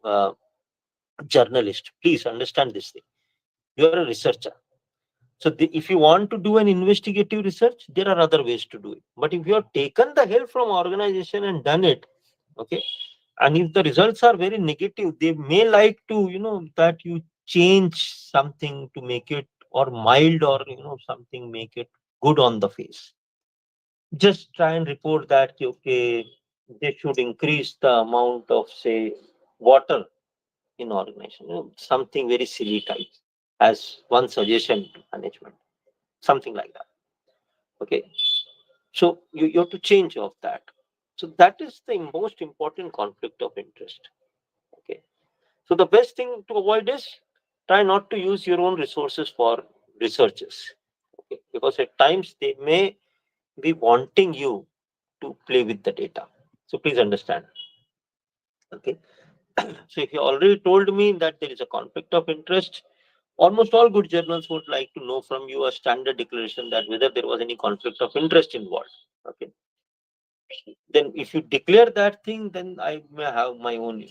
Speaker 1: journalist. Please understand this thing. You are a researcher. So if you want to do an investigative research, there are other ways to do it. But if you have taken the help from organization and done it, okay, and if the results are very negative, they may like to, that you change something to make it or mild or something make it good on the face. Just try and report that okay, they should increase the amount of say water in organization. Something very silly type as one suggestion to management, something like that. Okay, so you have to change of that. So that is the most important conflict of interest. Okay, so the best thing to avoid is try not to use your own resources for researches. Okay, because at times they may be wanting you to play with the data. So please understand. Okay, so if you already told me that there is a conflict of interest, almost all good journals would like to know from you a standard declaration that whether there was any conflict of interest involved. Okay, then if you declare that thing, then I may have my own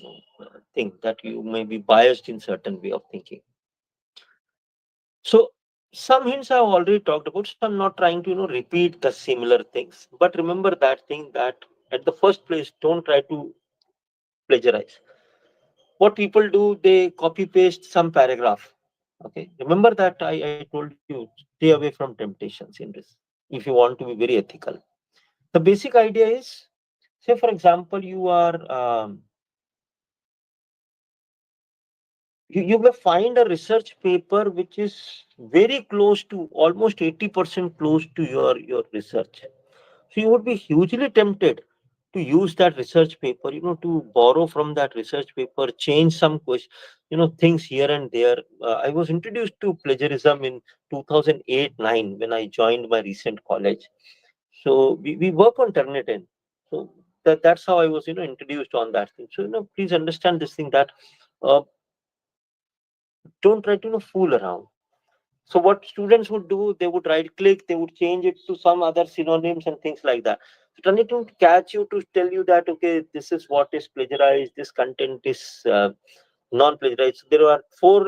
Speaker 1: thing that you may be biased in certain way of thinking. So some hints I've already talked about, so I'm not trying to repeat the similar things, but remember that thing that at the first place, don't try to plagiarize. What people do, they copy paste some paragraph. Okay, remember that I told you, stay away from temptations in this if you want to be very ethical. The basic idea is, say for example, you may find a research paper which is very close to almost 80% close to your research. So you would be hugely tempted to use that research paper, to borrow from that research paper, change some question, things here and there. I was introduced to plagiarism in 2008-9 when I joined my recent college. So we work on Turnitin. So that's how I was, introduced on that thing. So, please understand this thing that uh, don't try to, fool around. So what students would do, they would right click, they would change it to some other synonyms and things like that. So trying to catch you to tell you that okay, this is what is plagiarized, this content is non-plagiarized. So there are four,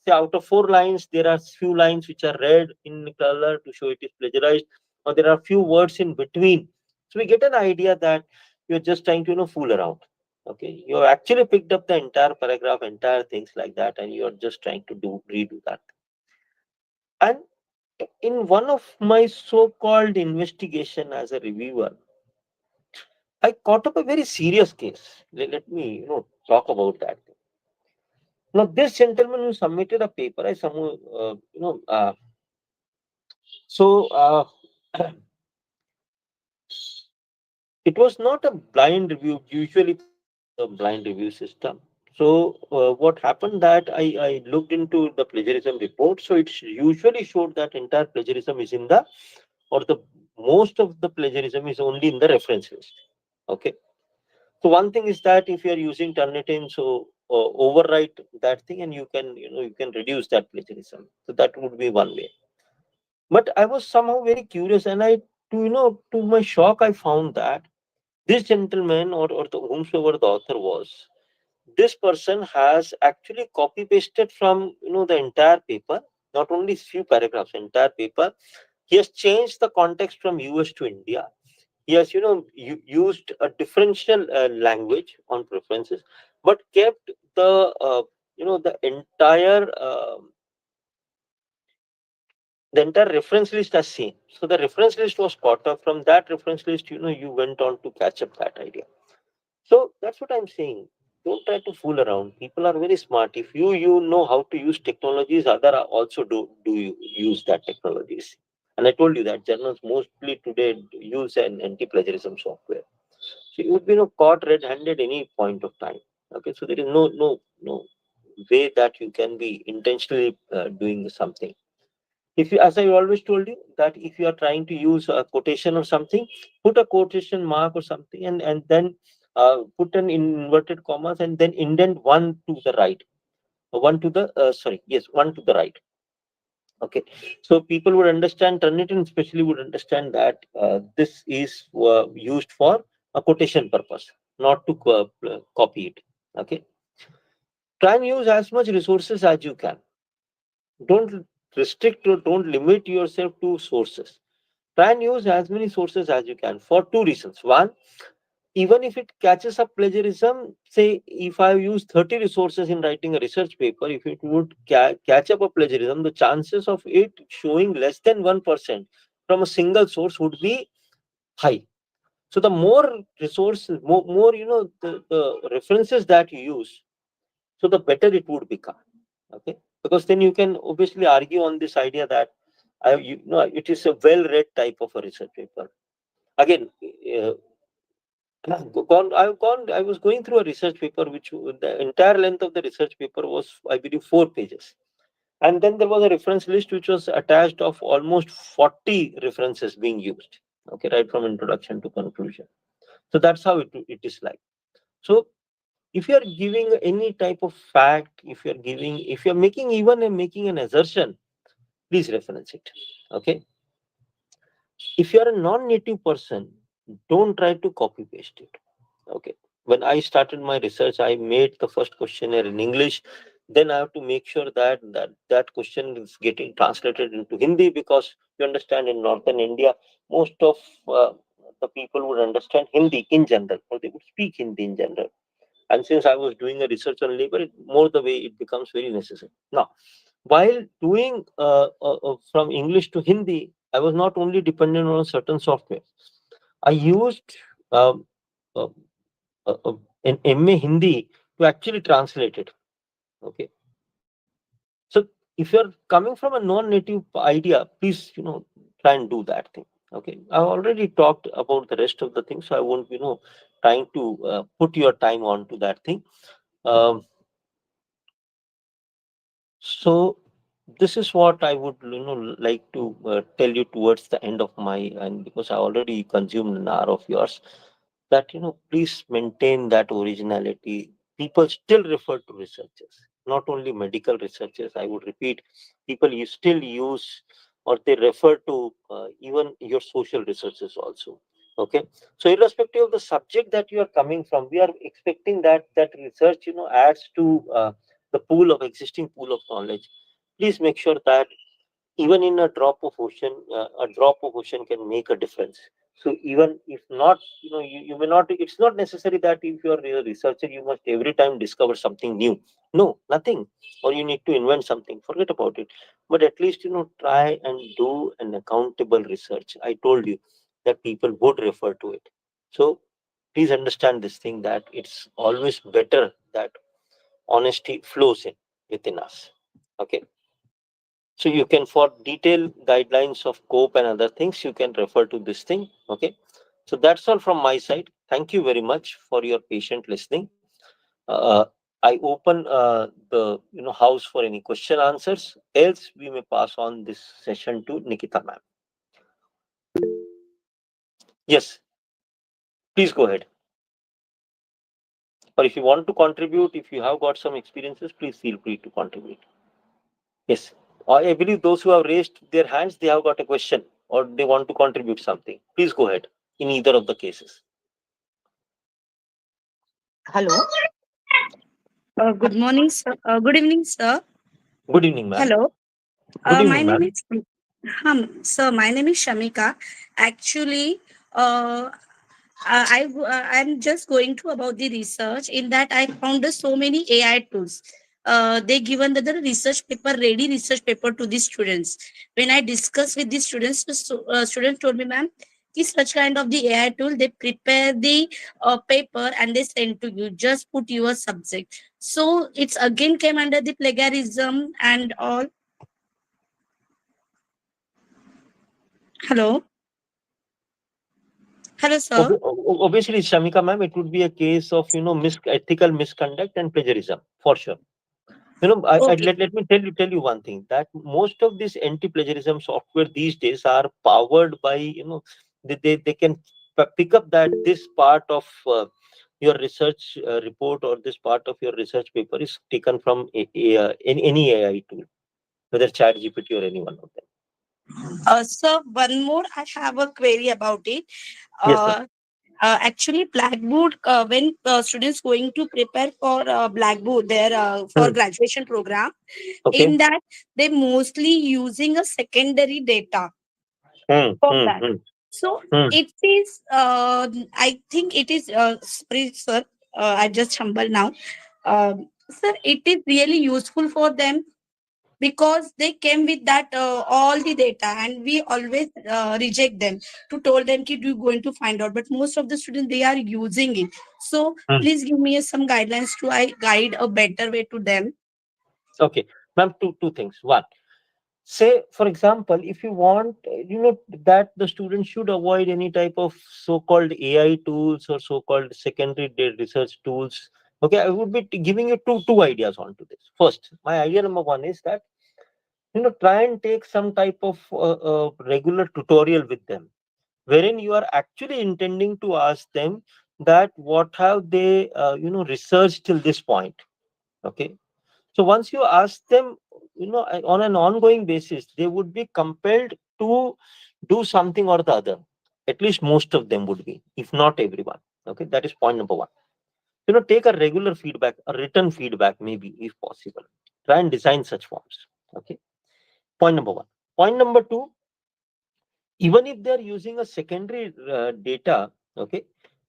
Speaker 1: say out of 4 lines, there are few lines which are red in color to show it is plagiarized, or there are few words in between. So we get an idea that you're just trying to fool around. Okay, you actually picked up the entire paragraph, entire things like that, and you're just trying to redo that. And in one of my so-called investigation as a reviewer, I caught up a very serious case. Let me, talk about that. Now, this gentleman who submitted a paper, I somehow, so it was not a blind review. Usually, people use a blind review system. So, what happened that I looked into the plagiarism report. So, it usually showed that entire plagiarism is in the or the most of the plagiarism is only in the reference list. Okay. So one thing is that if you are using Turnitin, so overwrite that thing and you can reduce that plagiarism. So that would be one way. But I was somehow very curious, and to my shock, I found that this gentleman or the whomsoever the author was, this person has actually copy pasted from the entire paper, not only few paragraphs, entire paper. He has changed the context from US to India. He has used a differential language on preferences, but kept the entire reference list as same. So the reference list was caught up. From that reference list, you went on to catch up that idea. So that's what I'm saying. Don't try to fool around. People are very smart. If you know how to use technologies, other are also do you use that technologies. And I told you that journals mostly today use an anti-plagiarism software. So you would be caught red-handed any point of time. Okay, so there is no way that you can be intentionally doing something. If you, as I always told you, that if you are trying to use a quotation or something, put a quotation mark or something, and then put an inverted commas, and then indent one to the right, one to the sorry, yes, one to the right. Okay, so people would understand, Turnitin especially would understand that this is used for a quotation purpose, not to copy it. Okay, try and use as much resources as you can. Don't restrict or don't limit yourself to sources. Try and use as many sources as you can for two reasons. One, even if it catches up plagiarism, say if I use 30 resources in writing a research paper, if it would catch up a plagiarism, the chances of it showing less than 1% from a single source would be high. So the more resources, more the references that you use, so the better it would become. Okay, because then you can obviously argue on this idea that it is a well-read type of a research paper. Again, I was going through a research paper, which the entire length of the research paper was, I believe, 4 pages. And then there was a reference list which was attached of almost 40 references being used. Okay, right from introduction to conclusion. So that's how it is like. So if you are giving any type of fact, if you're making even making an assertion, please reference it. Okay. If you are a non-native person, don't try to copy paste it. Okay. When I started my research, I made the first questionnaire in English. Then I have to make sure that question is getting translated into Hindi, because you understand, in northern India, most of the people would understand Hindi in general, or they would speak Hindi in general. And since I was doing a research on labor, more the way it becomes very necessary. Now, while doing from English to Hindi, I was not only dependent on certain software. I used um, uh, an MA Hindi to actually translate it. Okay, so if you're coming from a non-native idea, please try and do that thing. Okay, I've already talked about the rest of the things, so I won't trying to put your time onto that thing. Um, So this is what I would like to tell you towards the end of my, and because I already consumed an hour of yours, that please maintain that originality. People still refer to researchers, not only medical researchers. I would repeat, people you still use, or they refer to even your social researchers also. Okay, so irrespective of the subject that you are coming from, we are expecting that research adds to the pool of existing pool of knowledge. Please make sure that even in a drop of ocean, a drop of ocean can make a difference. So even if not, you may not, it's not necessary that if you are a researcher, you must every time discover something new. No, nothing. Or you need to invent something. Forget about it. But at least, try and do an accountable research. I told you that people would refer to it. So please understand this thing, that it's always better that honesty flows in within us. Okay, so you can, for detailed guidelines of COPE and other things, you can refer to this thing. Okay, so that's all from my side. Thank you very much for your patient listening. uh, I open the house for any question answers, else we may pass on this session to Nikita ma'am. Yes, please go ahead. Or if you want to contribute, if you have got some experiences, please feel free to contribute. Yes. I believe those who have raised their hands, they have got a question or they want to contribute something. Please go ahead in either of the cases.
Speaker 4: Hello. Good morning, sir. Good evening, sir.
Speaker 1: Good evening, ma'am.
Speaker 4: Hello.
Speaker 1: Good
Speaker 4: My
Speaker 1: evening,
Speaker 4: name
Speaker 1: ma'am.
Speaker 4: is sir. My name is Shamika. Actually, I'm just going to about the research. In that, I found so many AI tools. They given the research paper, ready research paper to the students. When I discuss with the students, students told me, ma'am, is such kind of the AI tool. They prepare the paper and they send to you. Just put your subject. So it's again came under the plagiarism and all. Hello, hello, sir.
Speaker 1: Obviously, Shamika, ma'am, it would be a case of ethical misconduct and plagiarism for sure.
Speaker 4: Okay.
Speaker 1: Let me tell you one thing, that most of this anti-plagiarism software these days are powered by, they can pick up that this part of your research report, or this part of your research paper is taken from any AI tool, whether chat GPT or any one of them.
Speaker 4: So one more, I have a query about it.
Speaker 1: Yes, ma'am.
Speaker 4: Uh, Actually, Blackboard, when students going to prepare for Blackboard, their for
Speaker 1: Hmm.
Speaker 4: graduation program,
Speaker 1: Okay.
Speaker 4: in that they mostly using a secondary data
Speaker 1: Hmm.
Speaker 4: for
Speaker 1: Hmm.
Speaker 4: that.
Speaker 1: Hmm.
Speaker 4: So
Speaker 1: Hmm.
Speaker 4: it is, I think it is, sorry, sir, I just humble now. Sir, it is really useful for them because they came with that all the data, and we always reject them to told them that you're going to find out, but most of the students they are using it. So
Speaker 1: Hmm.
Speaker 4: please give me some guidelines to I guide a better way to them.
Speaker 1: Okay, ma'am. Two things. One, say for example, if you want, that the student should avoid any type of so-called AI tools or so-called secondary research tools. Okay, I would be giving you two ideas onto this. First, my idea number one is that, try and take some type of regular tutorial with them, wherein you are actually intending to ask them that what have they researched till this point. Okay, so once you ask them, on an ongoing basis, they would be compelled to do something or the other. At least most of them would be, if not everyone. Okay, that is point number one. Take a regular feedback, a written feedback, maybe, if possible. Try and design such forms. Okay, point number one. Point number two, even if they are using a secondary data, okay,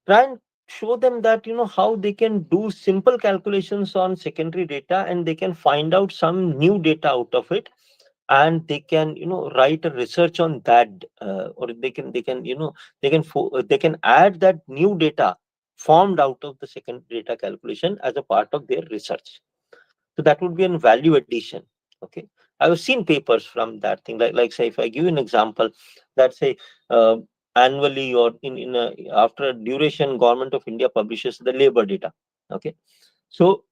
Speaker 1: try and show them that, how they can do simple calculations on secondary data, and they can find out some new data out of it, and they can, write a research on that, or they can they can add that new data formed out of the second data calculation as a part of their research. So that would be a value addition. Okay, I've seen papers from that thing, like say, if I give you an example, that say, uh, annually, or after a duration, government of India publishes the labor data. Okay, so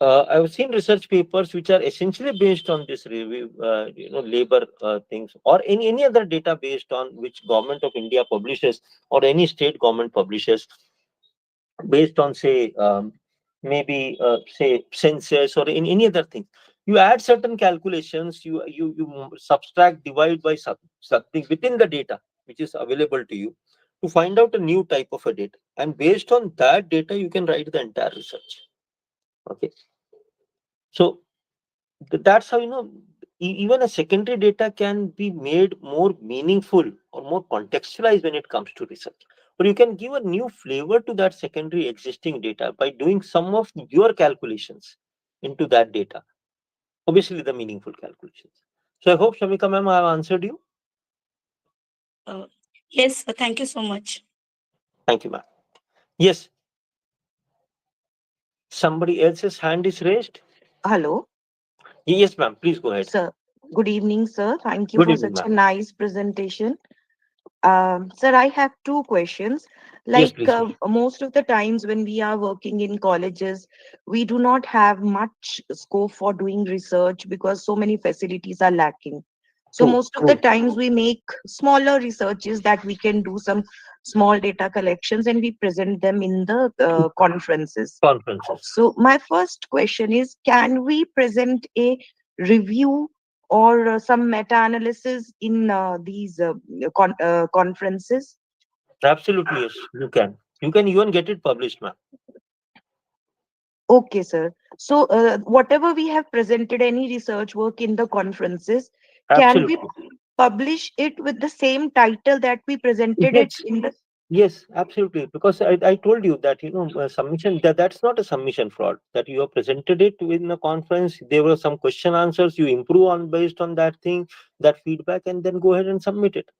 Speaker 1: I've seen research papers which are essentially based on this review, labor things, or any other data based on which government of India publishes, or any state government publishes, based on, say, maybe, say, census, or in any other thing. You add certain calculations, you subtract, divide by something within the data which is available to you, to find out a new type of a data, and based on that data you can write the entire research. Okay, so that's how, even a secondary data can be made more meaningful or more contextualized when it comes to research. Or you can give a new flavor to that secondary existing data by doing some of your calculations into that data, obviously the meaningful calculations. So I hope, Shamika ma'am, I have answered you.
Speaker 4: uh, yes sir, thank you so much.
Speaker 1: Thank you, ma'am. Yes, somebody else's hand is raised.
Speaker 5: Hello,
Speaker 1: Yes, ma'am, please go ahead.
Speaker 5: sir. Good evening, sir. Thank you
Speaker 1: Good
Speaker 5: for
Speaker 1: evening,
Speaker 5: such a
Speaker 1: ma'am.
Speaker 5: nice presentation. Sir, I have two questions.
Speaker 1: Yes,
Speaker 5: Like
Speaker 1: please, ma'am.
Speaker 5: most of the times when we are working in colleges, we do not have much scope for doing research because so many facilities are lacking. So
Speaker 1: True,
Speaker 5: most of the
Speaker 1: true.
Speaker 5: times we make smaller researches that we can do some small data collections and we present them in the conferences.
Speaker 1: Conferences.
Speaker 5: So my first question is, can we present a review or some meta-analysis in these conferences?
Speaker 1: Absolutely, yes, you can. You can even get it published, ma'am.
Speaker 5: Okay, sir. So whatever we have presented, any research work in the conferences, can we
Speaker 1: Absolutely.
Speaker 5: publish it with the same title that we presented it
Speaker 1: Yes,
Speaker 5: in the?
Speaker 1: yes, absolutely. Because I told you that, submission, that's not a submission fraud. That you have presented it in a conference. There were some question answers. You improve on based on that thing, that feedback, and then go ahead and submit it.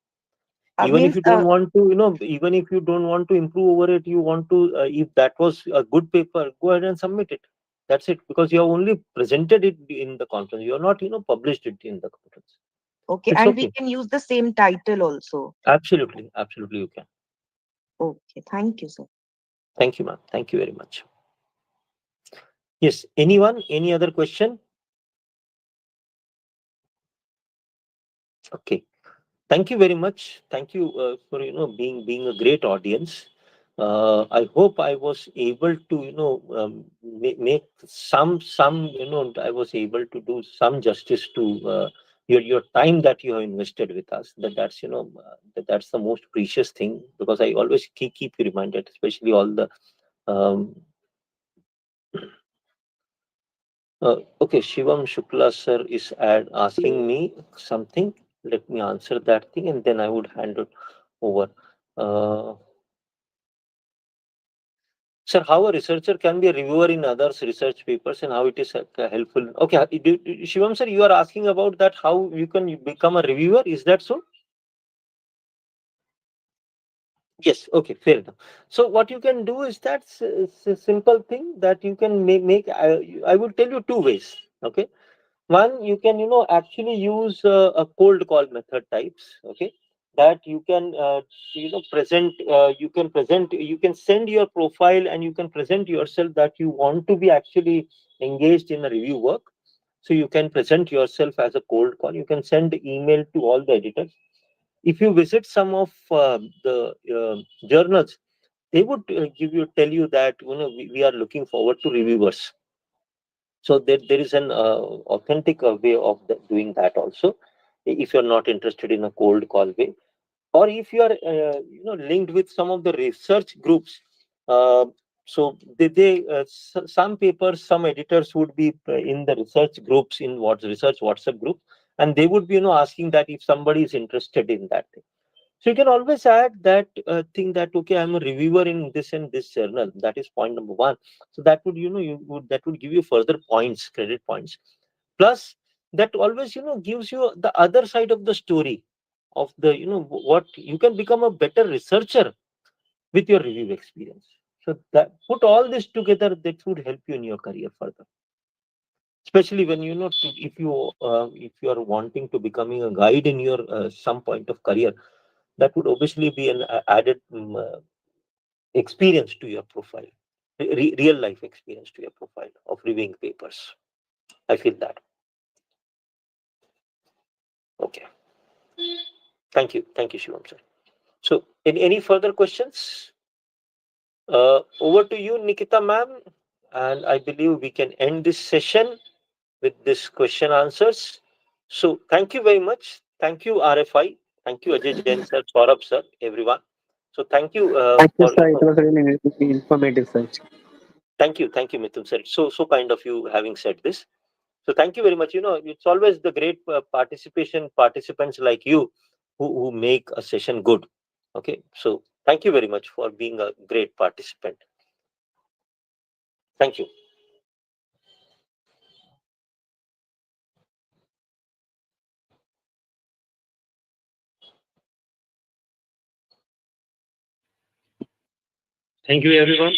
Speaker 1: Even if
Speaker 5: Means
Speaker 1: you don't want to, even if you don't want to improve over it, you want to, if that was a good paper, go ahead and submit it. That's it. Because you have only presented it in the conference. You have not, published it in the conference.
Speaker 5: okay,
Speaker 1: It's
Speaker 5: and we
Speaker 1: okay.
Speaker 5: can use the same title also.
Speaker 1: Absolutely, absolutely, you can.
Speaker 5: Okay, thank you, sir.
Speaker 1: Thank you, ma'am. Thank you very much. Yes. Anyone? Any other question? Okay. Thank you very much. Thank you for being a great audience. I hope I was able to make some I was able to do some justice to your time that you have invested with us. That's that's the most precious thing, because I always keep you reminded, especially all the um, okay, Shivam Shukla sir is asking me something. Let me answer that thing, and then I would hand it over. Uh, Sir, how a researcher can be a reviewer in others' research papers and how it is helpful? Okay, Shivam sir, you are asking about that, how you can become a reviewer. Is that so? Yes. Okay, fair enough. So what you can do is that simple thing that you can make. I will tell you two ways. Okay. One, you can actually use a cold call method types. Okay, that you can present. You can send your profile and you can present yourself that you want to be actually engaged in a review work. So you can present yourself as a cold call. You can send email to all the editors. If you visit some of the journals, they would tell you that we are looking forward to reviewers. So there is an authentic way of doing that also, if you're not interested in a cold call way, or if you are linked with some of the research groups. uh, so some papers, some editors would be in the research groups, in what research WhatsApp group, and they would be asking that if somebody is interested in that thing. So you can always add that thing that, okay, I'm a reviewer in this and this journal. That is point number one. So that would that would give you further points, credit points. Plus, that always gives you the other side of the story of the what you can become a better researcher with your review experience. So that, put all this together, that would help you in your career further. Especially when if you are wanting to becoming a guide in your some point of career, that would obviously be an added experience to your profile, real life experience to your profile of reviewing papers. I feel that. Okay. Thank you, Shivam sir. So, any further questions? Over to you, Nikita ma'am. And I believe we can end this session with this question answers. So, thank you very much. Thank you, RFI. Thank you, Ajay Jain sir, Saurabh sir, everyone. So, thank you
Speaker 6: Thank you,
Speaker 1: for
Speaker 6: sir. It was really informative, sir.
Speaker 1: thank you, Mithun sir. So kind of you having said this. So thank you very much. It's always the great participants like you who make a session good. Okay, so thank you very much for being a great participant. Thank you.
Speaker 6: Thank you, everyone.